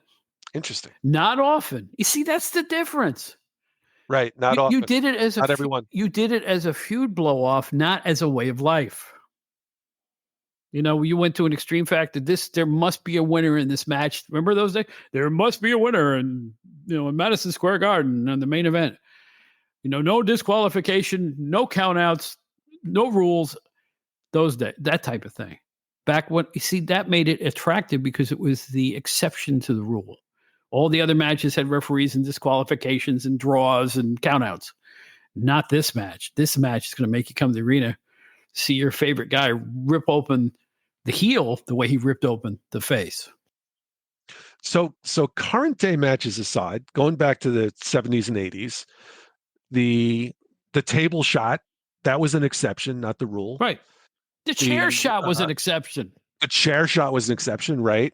interesting. Not often. You see, that's the difference. Right, not often. You did it as not everyone. You did it as a feud blow off, not as a way of life. You went to an extreme factor. There must be a winner in this match. Remember those days? There must be a winner, in Madison Square Garden on the main event. No disqualification, no countouts, no rules. Those days, that type of thing. Back when that made it attractive because it was the exception to the rule. All the other matches had referees and disqualifications and draws and countouts. Not this match. This match is going to make you come to the arena, see your favorite guy rip open the heel the way he ripped open the face. So current day matches aside, going back to the 70s and 80s, the table shot, that was an exception, not the rule. Right. The chair shot was an exception. The chair shot was an exception, right?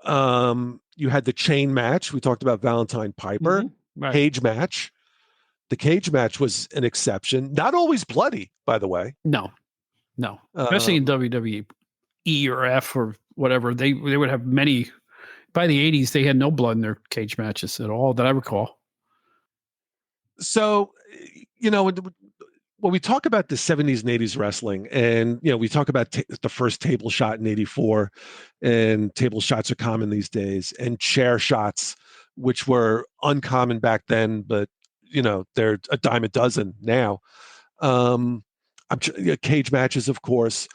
You had the chain match. We talked about Valentine Piper. Right. Cage match. The cage match was an exception. Not always bloody, by the way. No. Especially in WWE or F or whatever. They would have many by the 80s, they had no blood in their cage matches at all that I recall. So, when we talk about the 70s and 80s wrestling, and we talk about the first table shot in 84, and table shots are common these days, and chair shots, which were uncommon back then, but they're a dime a dozen now. Cage matches, of course.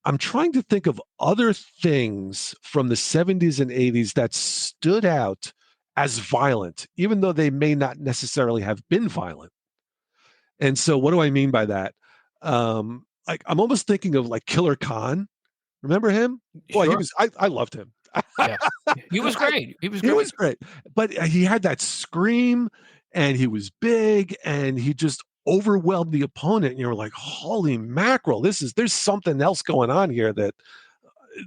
I'm trying to think of other things from the 70s and 80s that stood out as violent, even though they may not necessarily have been violent. And so what do I mean by that? Like I'm almost thinking of like Killer Khan. Remember him? Well, Sure. I loved him. Yeah. He was great. He was great. But he had that scream, and he was big, and he just overwhelmed the opponent. And you were like, holy mackerel, there's something else going on here that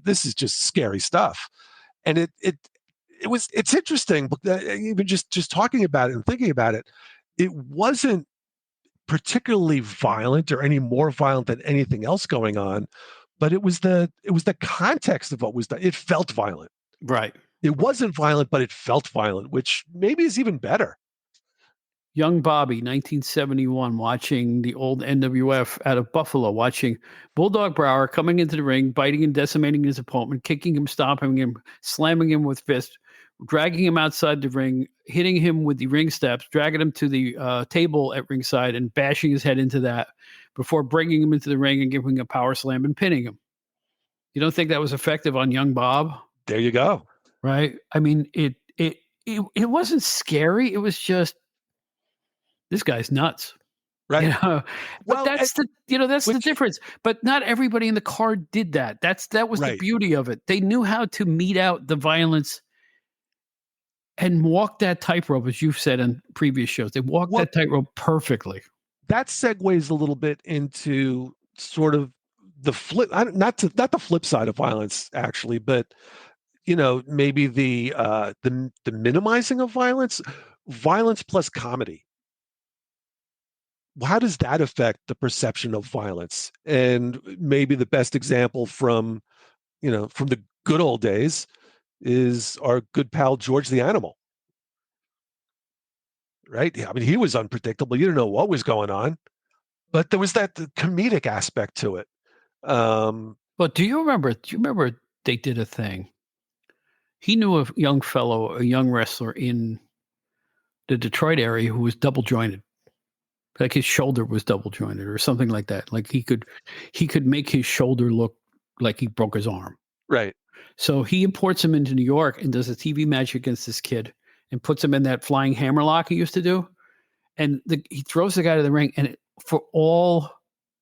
this is just scary stuff. And it's interesting, but even just talking about it and thinking about it, it wasn't particularly violent or any more violent than anything else going on, but it was the context of what was done. It felt violent. Right. It wasn't violent, but it felt violent, which maybe is even better. Young Bobby, 1971, watching the old NWF out of Buffalo, watching Bulldog Brower coming into the ring, biting and decimating his opponent, kicking him, stomping him, slamming him with fists, dragging him outside the ring, hitting him with the ring steps, dragging him to the table at ringside and bashing his head into that before bringing him into the ring and giving him a power slam and pinning him. You don't think that was effective on young Bob? There you go. Right? I mean, it wasn't scary. It was just, this guy's nuts. Right. But Well, that's the difference. But not everybody in the card did that. That was the Right. beauty of it. They knew how to mete out the violence and walk that tightrope, as you've said in previous shows. They walked that tightrope perfectly. That segues a little bit into sort of the flip, not the flip side of violence, actually, but maybe the minimizing of violence plus comedy. How does that affect the perception of violence? And maybe the best example from the good old days is our good pal George the Animal. Right? I mean, he was unpredictable. You didn't know what was going on, but there was that comedic aspect to it. But do you remember they did a thing? He knew a young wrestler in the Detroit area who was double jointed. Like his shoulder was double jointed or something like that. Like he could make his shoulder look like he broke his arm. Right. So he imports him into New York and does a TV match against this kid and puts him in that flying hammerlock he used to do. And he throws the guy to the ring, and for all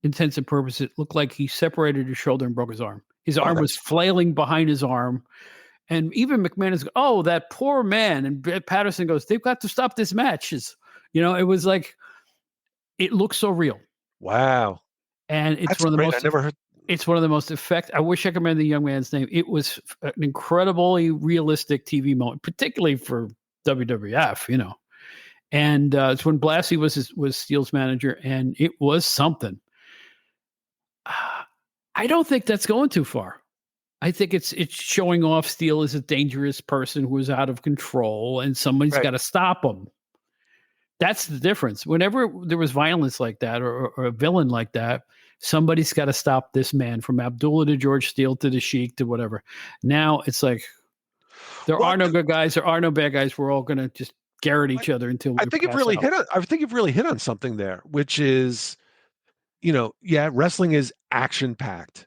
intents and purposes, it looked like he separated his shoulder and broke his arm. His arm was flailing behind his arm. And even McMahon is, oh, that poor man. And Patterson goes, they've got to stop this match. It was like, it looks so real. Wow. And it's That's one of the great. most, I never heard. It's one of the most effective. I wish I could remember the young man's name. It was an incredibly realistic TV moment, particularly for WWF, And it's when Blassie was Steele's manager, and it was something. I don't think that's going too far. I think it's showing off Steele as a dangerous person who is out of control, and somebody's got to stop him. That's the difference. Whenever there was violence like that or a villain like that, somebody's got to stop this man, from Abdullah to George Steele to the Sheik to whatever. Now it's like there are no good guys, there are no bad guys. We're all going to just garrot each other until we I think you've really hit on something there, which is, wrestling is action packed.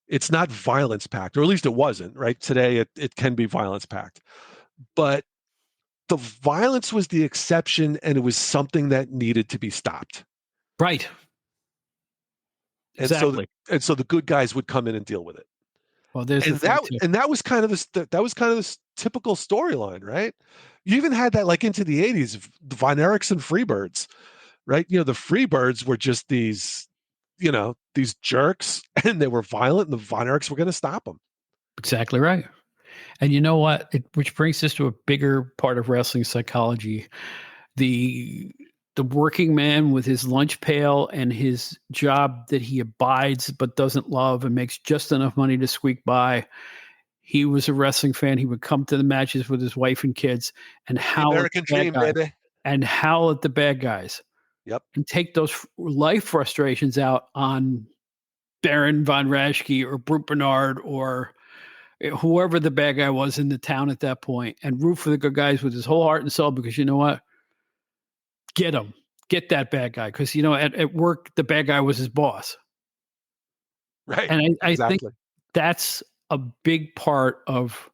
It's not violence packed, or at least it wasn't. Right today, it can be violence packed, but the violence was the exception, and it was something that needed to be stopped. Right. Exactly. And so the good guys would come in and deal with it. Well, that was kind of this typical storyline, right? You even had that like into the 80s, the Von Erichs and Freebirds, right? The Freebirds were just these jerks, and they were violent, and the Von Erichs were going to stop them. Exactly right. And you know what? Which brings us to a bigger part of wrestling psychology. The working man with his lunch pail and his job that he abides but doesn't love and makes just enough money to squeak by. he was a wrestling fan. He would come to the matches with his wife and kids and The howl at American the bad dream, guys baby. and howl at the bad guys Yep. and take those life frustrations out on Baron von Raschke or Brute Bernard or whoever the bad guy was in the town at that point, and root for the good guys with his whole heart and soul, because you know what? Get him. Get that bad guy. Because, at work, the bad guy was his boss. Right. And I think Exactly. that's a big part of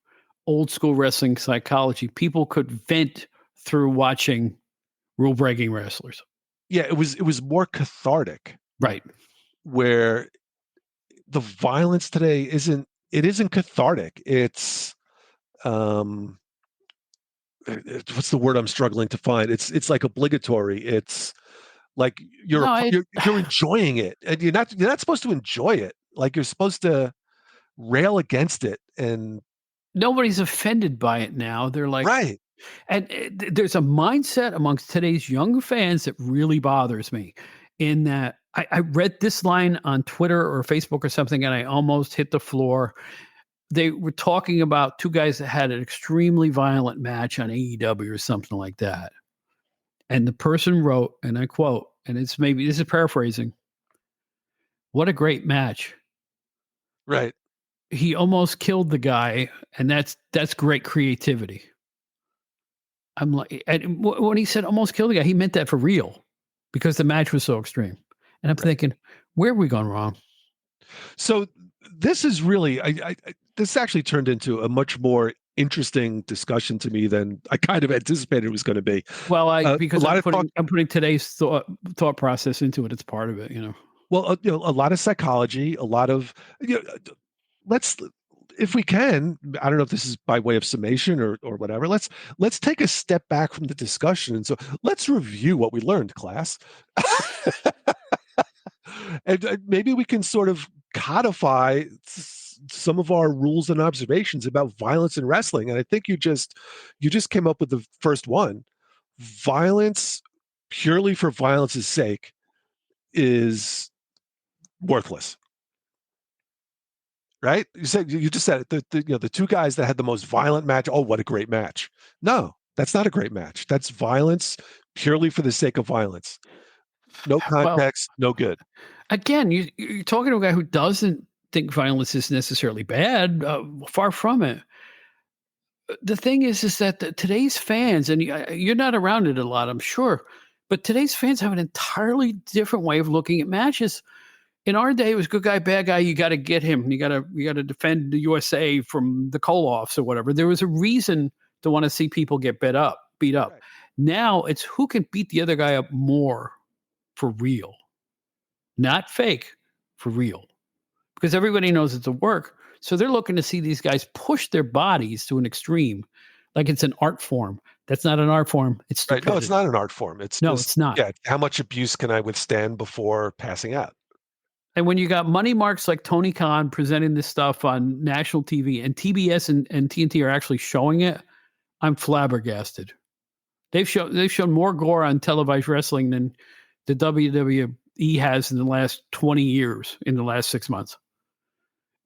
old school wrestling psychology. People could vent through watching rule breaking wrestlers. Yeah, it was more cathartic, Right. where the violence today isn't cathartic. It's what's the word I'm struggling to find? It's like obligatory. It's like No, you're enjoying it, and you're not supposed to enjoy it. Like, you're supposed to rail against it. And nobody's offended by it now. They're like, right, and there's a mindset amongst today's young fans that really bothers me. In that, I read this line on Twitter or Facebook or something, and I almost hit the floor. They were talking about two guys that had an extremely violent match on AEW or something like that. And the person wrote, and I quote, and this is paraphrasing, "What a great match. right. He almost killed the guy, and that's great creativity." I'm like, and when he said almost killed the guy, he meant that for real, because the match was so extreme. And I'm thinking, where have we gone wrong? So this is really, this actually turned into a much more interesting discussion to me than I kind of anticipated it was going to be. Well, A because lot of talk. I'm putting today's thought process into it. It's part of it. Well, a lot of psychology, a lot of, let's, if we can, I don't know if this is by way of summation or whatever. Let's take a step back from the discussion, and so let's review what we learned, class. And maybe we can sort of codify some of our rules and observations about violence in wrestling. And I think you just came up with the first one. Violence purely for violence's sake is worthless. Right? You just said it. The two guys that had the most violent match. Oh, what a great match! No, that's not a great match. That's violence purely for the sake of violence. No Well, context, no good. again, you're talking to a guy who doesn't think violence is necessarily bad. Far from it. The thing is that today's fans, and you're not around it a lot, I'm sure, but today's fans have an entirely different way of looking at matches. In our day, it was good guy, bad guy. You got to get him. You got to defend the USA from the Koloffs or whatever. There was a reason to want to see people get beat up. Right. Now it's who can beat the other guy up more for real, not fake, for real, because everybody knows it's a work. So they're looking to see these guys push their bodies to an extreme, like it's an art form. That's not an art form. It's Right. stupidity. No, it's not an art form. It's No, just, it's not. yeah, how much abuse can I withstand before passing out? And when you got money marks like Tony Khan presenting this stuff on national TV, and TBS and TNT are actually showing it, I'm flabbergasted. They've shown more gore on televised wrestling than the WWE has in the last 20 years, in the last 6 months.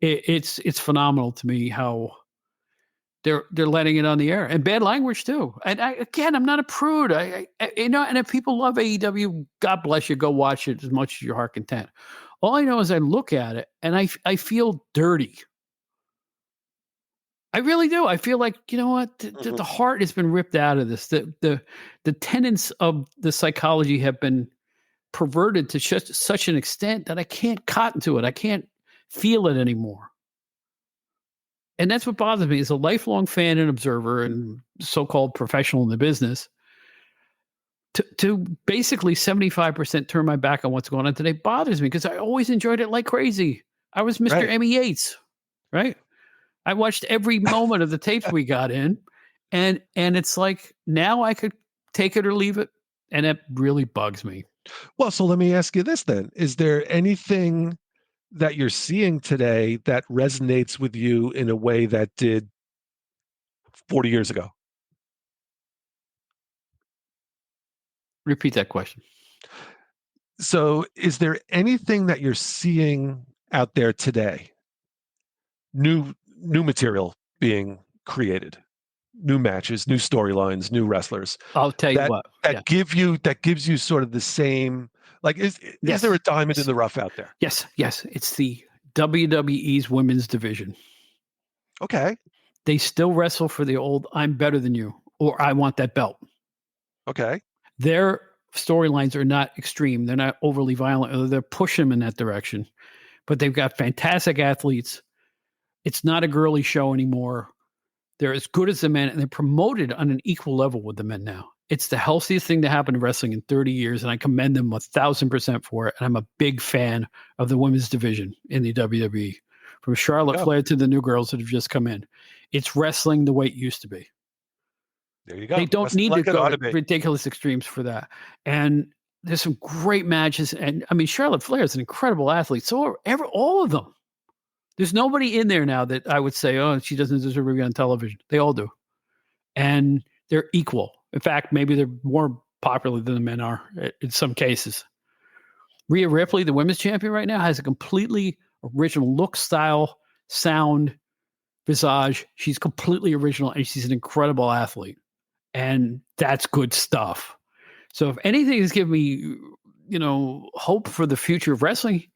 It's phenomenal to me how they're letting it on the air, and bad language too. And I'm not a prude. And if people love AEW, God bless you. Go watch it as much as your heart content. All I know is I look at it and I feel dirty. I really do. I feel like, you know what? The heart has been ripped out of this. The tenets of the psychology have been perverted to such an extent that I can't cotton to it. I can't feel it anymore. And that's what bothers me. As a lifelong fan and observer and so-called professional in the business, to basically 75% turn my back on what's going on today bothers me, because I always enjoyed it like crazy. I was Mr. Right. Emmy Yates, right? I watched every moment of the tapes we got in, and it's like now I could take it or leave it, and it really bugs me. Well, so let me ask you this then. Is there anything that you're seeing today that resonates with you in a way that did 40 years ago? Repeat that question. So is there anything that you're seeing out there today, new material being created, new matches, new storylines, new wrestlers I'll tell you that what. Yeah. that gives you sort of the same, like, is there Yes. a diamond in Yes. the rough out there? Yes. Yes. It's the WWE's women's division. Okay. They still wrestle for the old "I'm better than you" or "I want that belt." Okay. Their storylines are not extreme. They're not overly violent. Or they're pushing them in that direction. But they've got fantastic athletes. It's not a girly show anymore. They're as good as the men, and they're promoted on an equal level with the men now. It's the healthiest thing to happen to wrestling in 30 years, and I commend them 1,000% for it. And I'm a big fan of the women's division in the WWE, from Charlotte Yeah. Flair to the new girls that have just come in. It's wrestling the way it used to be. There you go. They don't need like to it go ought to to be. ridiculous extremes for that. And there's some great matches. And I mean, Charlotte Flair is an incredible athlete. So are all of them. There's nobody in there now that I would say, oh, she doesn't deserve to be on television. They all do. And they're equal. In fact, maybe they're more popular than the men are in some cases. Rhea Ripley, the women's champion right now, has a completely original look, style, sound, visage. She's completely original, and she's an incredible athlete. And that's good stuff. So if anything has given me, hope for the future of wrestling,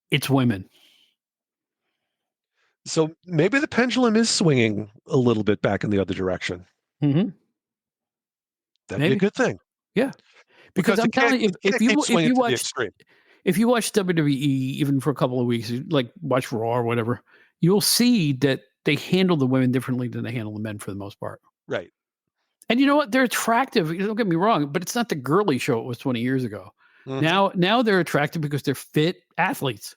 it's women. So maybe the pendulum is swinging a little bit back in the other direction. Mm-hmm. That'd be a Maybe. good thing. Yeah. Because I'm telling you, you can't keep swinging to the extreme. If you watch WWE even for a couple of weeks, like watch Raw or whatever, you'll see that they handle the women differently than they handle the men for the most part. Right. And you know what? They're attractive. Don't get me wrong, but it's not the girly show it was 20 years ago. Mm-hmm. Now they're attractive because they're fit athletes.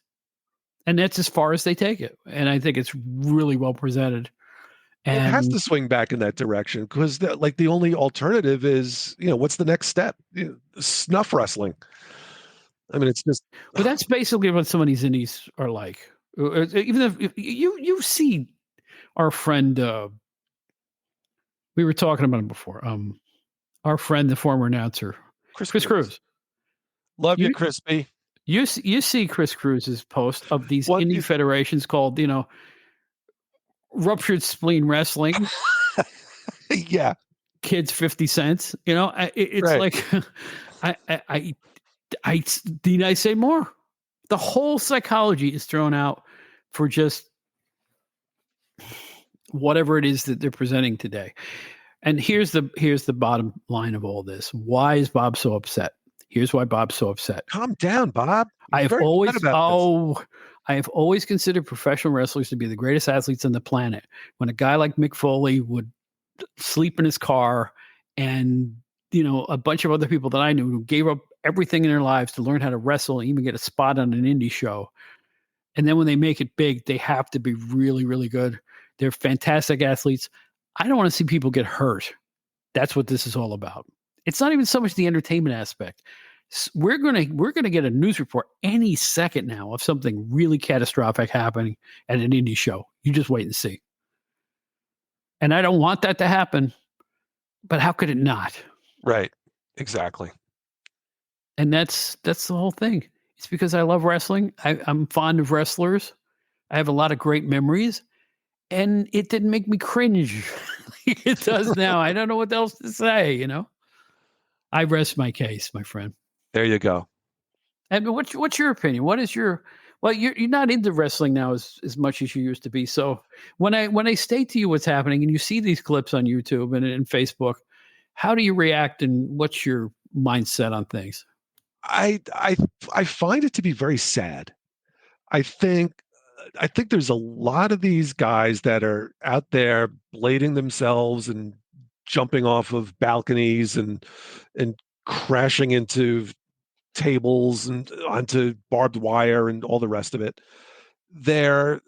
And that's as far as they take it. And I think it's really well presented. And it has to swing back in that direction because the only alternative is, what's the next step? Snuff wrestling. I mean, it's just. Well, that's basically what some of these indies are like. Even if you see our friend, we were talking about him before. Our friend, the former announcer, Chris Cruz. Love you, Crispy. You see Chris Cruz's post of these indie federations called, Ruptured Spleen Wrestling. Yeah. Kids 50 cents. It's right. Like need I say more? The whole psychology is thrown out for just whatever it is that they're presenting today. And here's the bottom line of all this. Why is Bob so upset? Here's why Bob's so upset. Calm down, Bob. I have always considered professional wrestlers to be the greatest athletes on the planet. When a guy like Mick Foley would sleep in his car and, a bunch of other people that I knew who gave up everything in their lives to learn how to wrestle and even get a spot on an indie show. And then when they make it big, they have to be really, really good. They're fantastic athletes. I don't want to see people get hurt. That's what this is all about. It's not even so much the entertainment aspect. We're gonna get a news report any second now of something really catastrophic happening at an indie show. You just wait and see. And I don't want that to happen, but how could it not? Right. Exactly. And that's the whole thing. It's because I love wrestling. I'm fond of wrestlers. I have a lot of great memories, and it didn't make me cringe. It does now. I don't know what else to say. I rest my case, my friend. There you go. And what's your opinion? What is your? Well, you're not into wrestling now as much as you used to be. So when I state to you what's happening, and you see these clips on YouTube and Facebook, how do you react, and what's your mindset on things? I find it to be very sad. I think there's a lot of these guys that are out there blading themselves and jumping off of balconies and crashing into tables and onto barbed wire and all the rest of it. They're,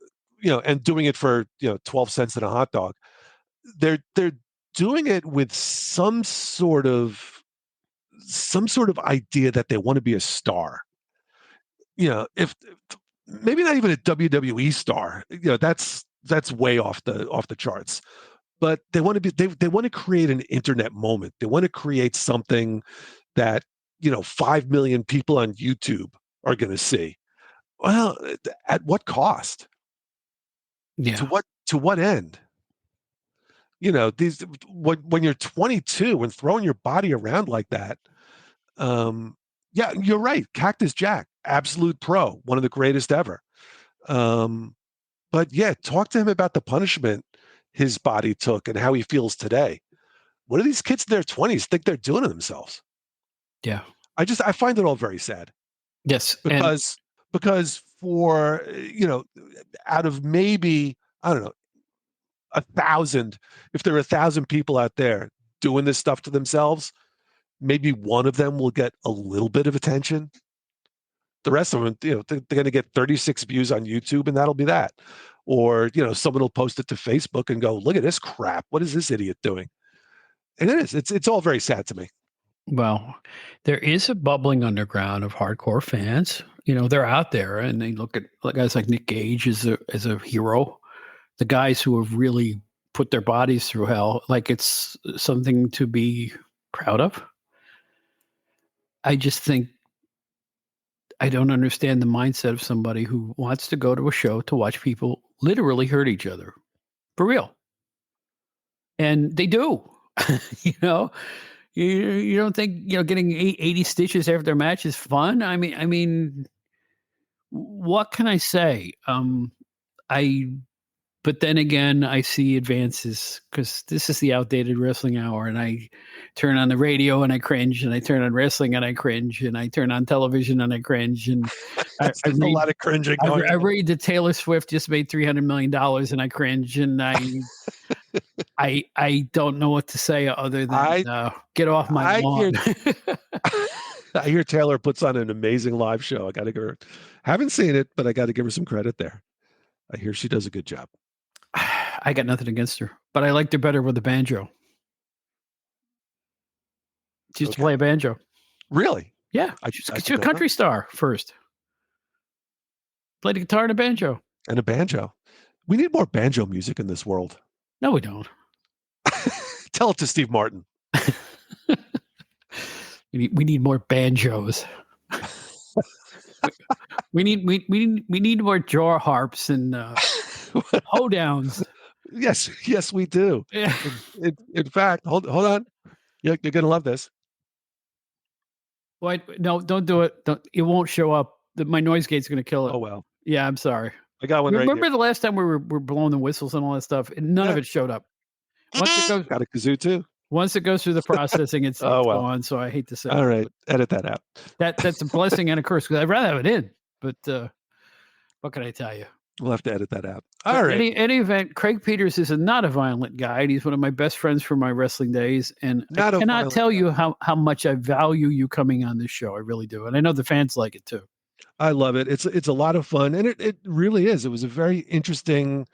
and doing it for 12 cents in a hot dog. They're doing it with some sort of idea that they want to be a star. If maybe not even a WWE star, that's way off the charts. But they want to be they want to create an internet moment. They want to create something that 5 million people on YouTube are going to see. Well, at what cost? Yeah. To what end? these when you're 22 and throwing your body around like that. Yeah, you're right. Cactus Jack, absolute pro, one of the greatest ever. Um, but yeah, talk to him about the punishment his body took and how he feels today. What do these kids in their 20s think they're doing to themselves? Yeah. I find it all very sad Yes. And because for out of maybe, I don't know, 1,000, if there are 1,000 people out there doing this stuff to themselves, maybe one of them will get a little bit of attention. The rest of them, they're going to get 36 views on YouTube, and that'll be that. Or someone will post it to Facebook and go, "Look at this crap! What is this idiot doing?" And it is. It's all very sad to me. well, there is a bubbling underground of hardcore fans. They're out there and they look at guys like Nick Gage as a hero. The guys who have really put their bodies through hell, like it's something to be proud of. I just think I don't understand the mindset of somebody who wants to go to a show to watch people literally hurt each other for real. And they do. you know, you don't think, getting 80 stitches after their match is fun? I mean, what can I say? I But then again, I see advances because this is the outdated wrestling hour, and I turn on the radio and I cringe, and I turn on wrestling and I cringe, and I turn on television and I cringe, and I There's a read lot of cringing I, going I on. read that Taylor Swift just made $300 million, and I cringe, and I don't know what to say other than I get off my I lawn. hear I hear Taylor puts on an amazing live show. I got to give her. Haven't seen it, but I got to give her some credit there. I hear she does a good job. I got nothing against her, but I liked her better with the banjo. She used to play a banjo. Really? Yeah, I she's did a not country know. star first. Played the guitar and a banjo. And a banjo. We need more banjo music in this world. No, we don't. Tell it to Steve Martin. We need more banjos. we need more jaw harps and hoedowns. Yes, we do. Yeah. In fact, hold on. You're gonna love this. What? No, don't do it. It won't show up. My noise gate's going to kill it. Oh well. Yeah, I'm sorry. I got one You right remember here. the last time we were blowing the whistles and all that stuff? And none of Yeah. it showed up. Got a kazoo too. Once it goes through the processing, it's Oh well. gone. So I hate to say All it, right. Edit that out. that's a blessing and a curse because I'd rather have it in. But what can I tell you? We'll have to edit that out. But All right. any event, Craig Peters is not a violent guy. And he's one of my best friends from my wrestling days. And Not I a cannot violent tell guy. you how much I value you coming on this show. I really do. And I know the fans like it too. I love it. It's a lot of fun, and it really is. It was a very interesting,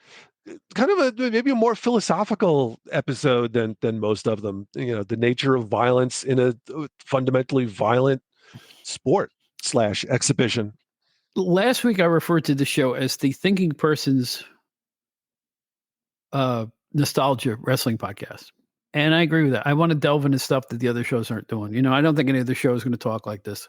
kind of maybe a more philosophical episode than most of them. The nature of violence in a fundamentally violent sport / exhibition. Last week I referred to the show as the thinking person's nostalgia wrestling podcast. And I agree with that. I want to delve into stuff that the other shows aren't doing. I don't think any of the shows going to talk like this.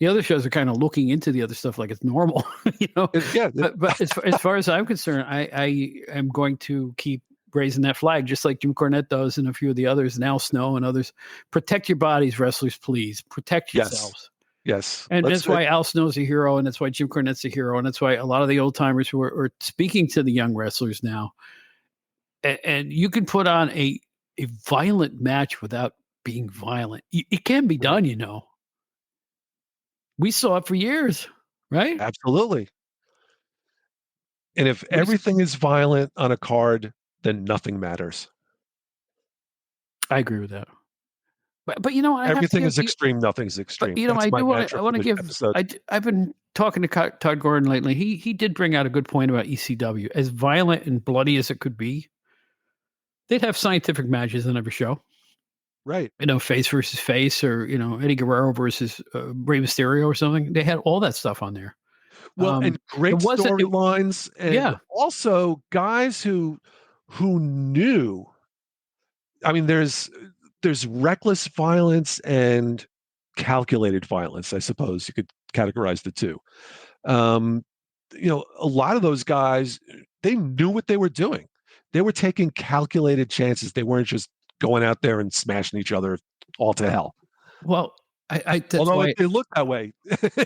The other shows are kind of looking into the other stuff like it's normal, Yeah. But as far as I'm concerned, I am going to keep raising that flag, just like Jim Cornette does and a few of the others, and Al Snow and others. Protect your bodies, wrestlers, please. Protect yourselves. Yes. And that's why Al Snow's a hero, and that's why Jim Cornette's a hero, and that's why a lot of the old timers who are speaking to the young wrestlers now. And you can put on a violent match without being violent. It can be done, We saw it for years, right? Absolutely. And if everything is violent on a card, then nothing matters. I agree with that. But everything is extreme, nothing's extreme. But That's I my do want mantra to for this give. episode. I've been talking to Todd Gordon lately. He did bring out a good point about ECW. As violent and bloody as it could be, they'd have scientific matches on every show. Right. Face versus face, or Eddie Guerrero versus Rey Mysterio or something. They had all that stuff on there. Well, and great storylines, and also guys who knew. I mean, there's reckless violence and calculated violence. I suppose you could categorize the two. A lot of those guys, they knew what they were doing. They were taking calculated chances. They weren't just going out there and smashing each other all to hell. Well, I that's Although why. they look that way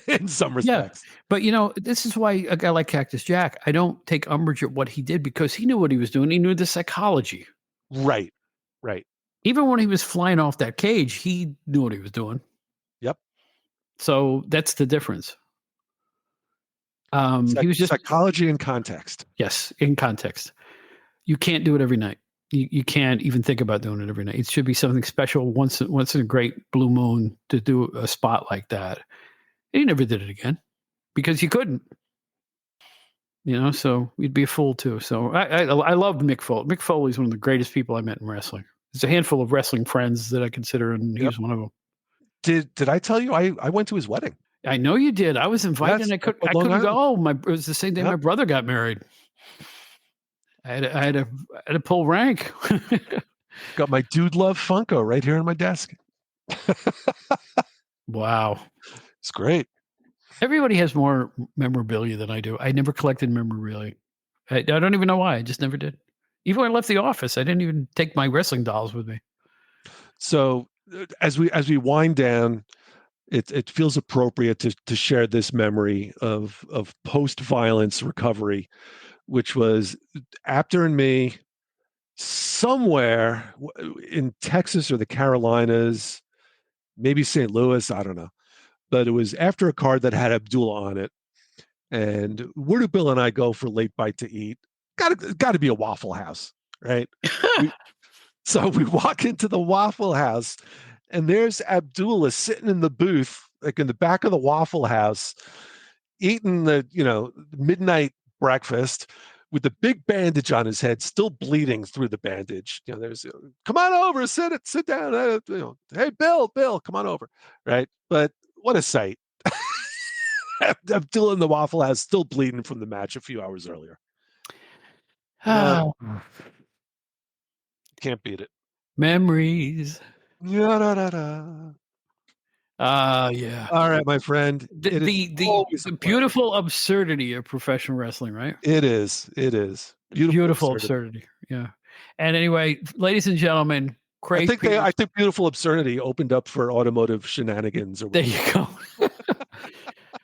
in some Yeah, respects. but this is why a guy like Cactus Jack, I don't take umbrage at what he did because he knew what he was doing. He knew the psychology. Right. Right. Even when he was flying off that cage, he knew what he was doing. Yep. So that's the difference. He was just psychology and context. Yes, in context. You can't do it every night. You can't even think about doing it every night. It should be something special once in a great blue moon to do a spot like that. And he never did it again because he couldn't. So you'd be a fool too. So I loved Mick Foley. Mick Foley's one of the greatest people I met in wrestling. There's a handful of wrestling friends that I consider, and he was one of them. Did I tell you I went to his wedding? I know you did. I was invited, and I couldn't go. It was the same day my brother got married. I had to pull rank. Got my Dude Love Funko right here on my desk. Wow, it's great. Everybody has more memorabilia than I do. I never collected memorabilia. I don't even know why. I just never did. Even when I left the office, I didn't even take my wrestling dolls with me. So as we wind down, it feels appropriate to share this memory of post-violence recovery, which was Apter and me somewhere in Texas or the Carolinas, maybe St. Louis, I don't know. But it was after a card that had Abdullah on it. And where do Bill and I go for late bite to eat? Got to be a Waffle House, right? So we walk into the Waffle House, and there's Abdullah sitting in the booth, like in the back of the Waffle House, eating the midnight breakfast with the big bandage on his head, still bleeding through the bandage. There's come on over, sit down. Hey, Bill, come on over, right? But what a sight. Abdullah in the Waffle House, still bleeding from the match a few hours earlier. Can't beat it. Memories. Yeah. Yeah. All right, my friend. The beautiful absurdity of professional wrestling, right? It is. Beautiful absurdity. Yeah. And anyway, ladies and gentlemen, Craig. I think beautiful absurdity opened up for automotive shenanigans. There you go.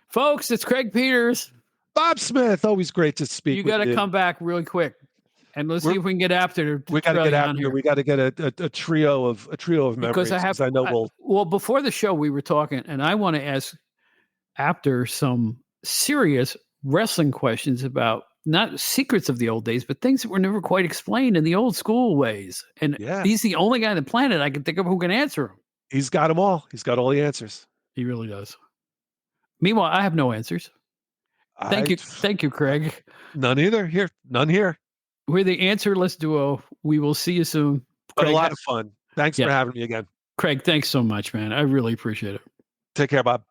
Folks, it's Craig Peters. Bob Smith, always great to speak. You got to come back really quick, and let's see if we can get Apter. We got to get Apter. We got to get a trio of memories. Because I know well, before the show we were talking, and I want to ask Apter some serious wrestling questions about not secrets of the old days, but things that were never quite explained in the old school ways. And he's the only guy on the planet I can think of who can answer them. He's got them all. He's got all the answers. He really does. Meanwhile, I have no answers. Thank you, Craig. None either. None here. We're the answerless duo. We will see you soon. But a lot of fun. Thanks for having me again. Craig, thanks so much, man. I really appreciate it. Take care, Bob.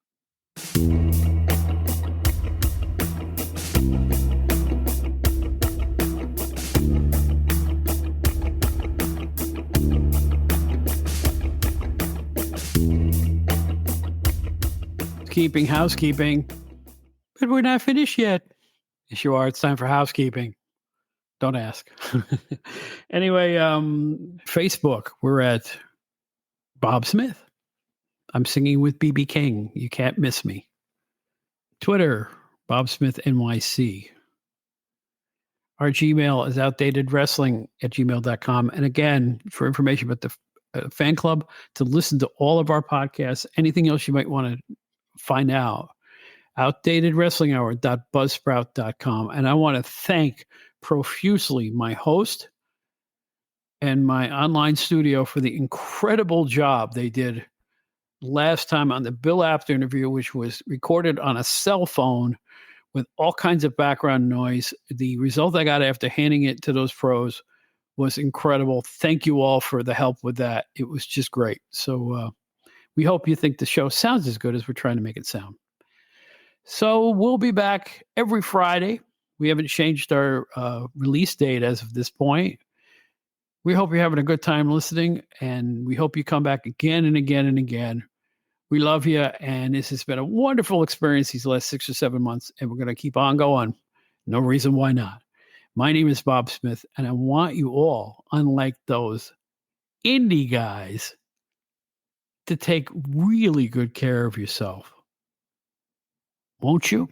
Housekeeping. But we're not finished yet. Yes, you are. It's time for housekeeping. Don't ask. Anyway, Facebook, we're at Bob Smith. I'm singing with BB King. You can't miss me. Twitter, Bob Smith NYC. Our Gmail is outdatedwrestling@gmail.com. And again, for information about the fan club, to listen to all of our podcasts, anything else you might want to find out, outdatedwrestlinghour.buzzsprout.com. And I want to thank profusely my host and my online studio for the incredible job they did last time on the Bill Apter interview, which was recorded on a cell phone with all kinds of background noise. The result I got after handing it to those pros was incredible. Thank you all for the help with that. It was just great. So we hope you think the show sounds as good as we're trying to make it sound. So we'll be back every Friday. We haven't changed our release date as of this point. We hope you're having a good time listening, and we hope you come back again and again and again. We love you, and this has been a wonderful experience these last 6 or 7 months, and we're going to keep on going. No reason why not. My name is Bob Smith, and I want you all, unlike those indie guys, to take really good care of yourself. Won't you?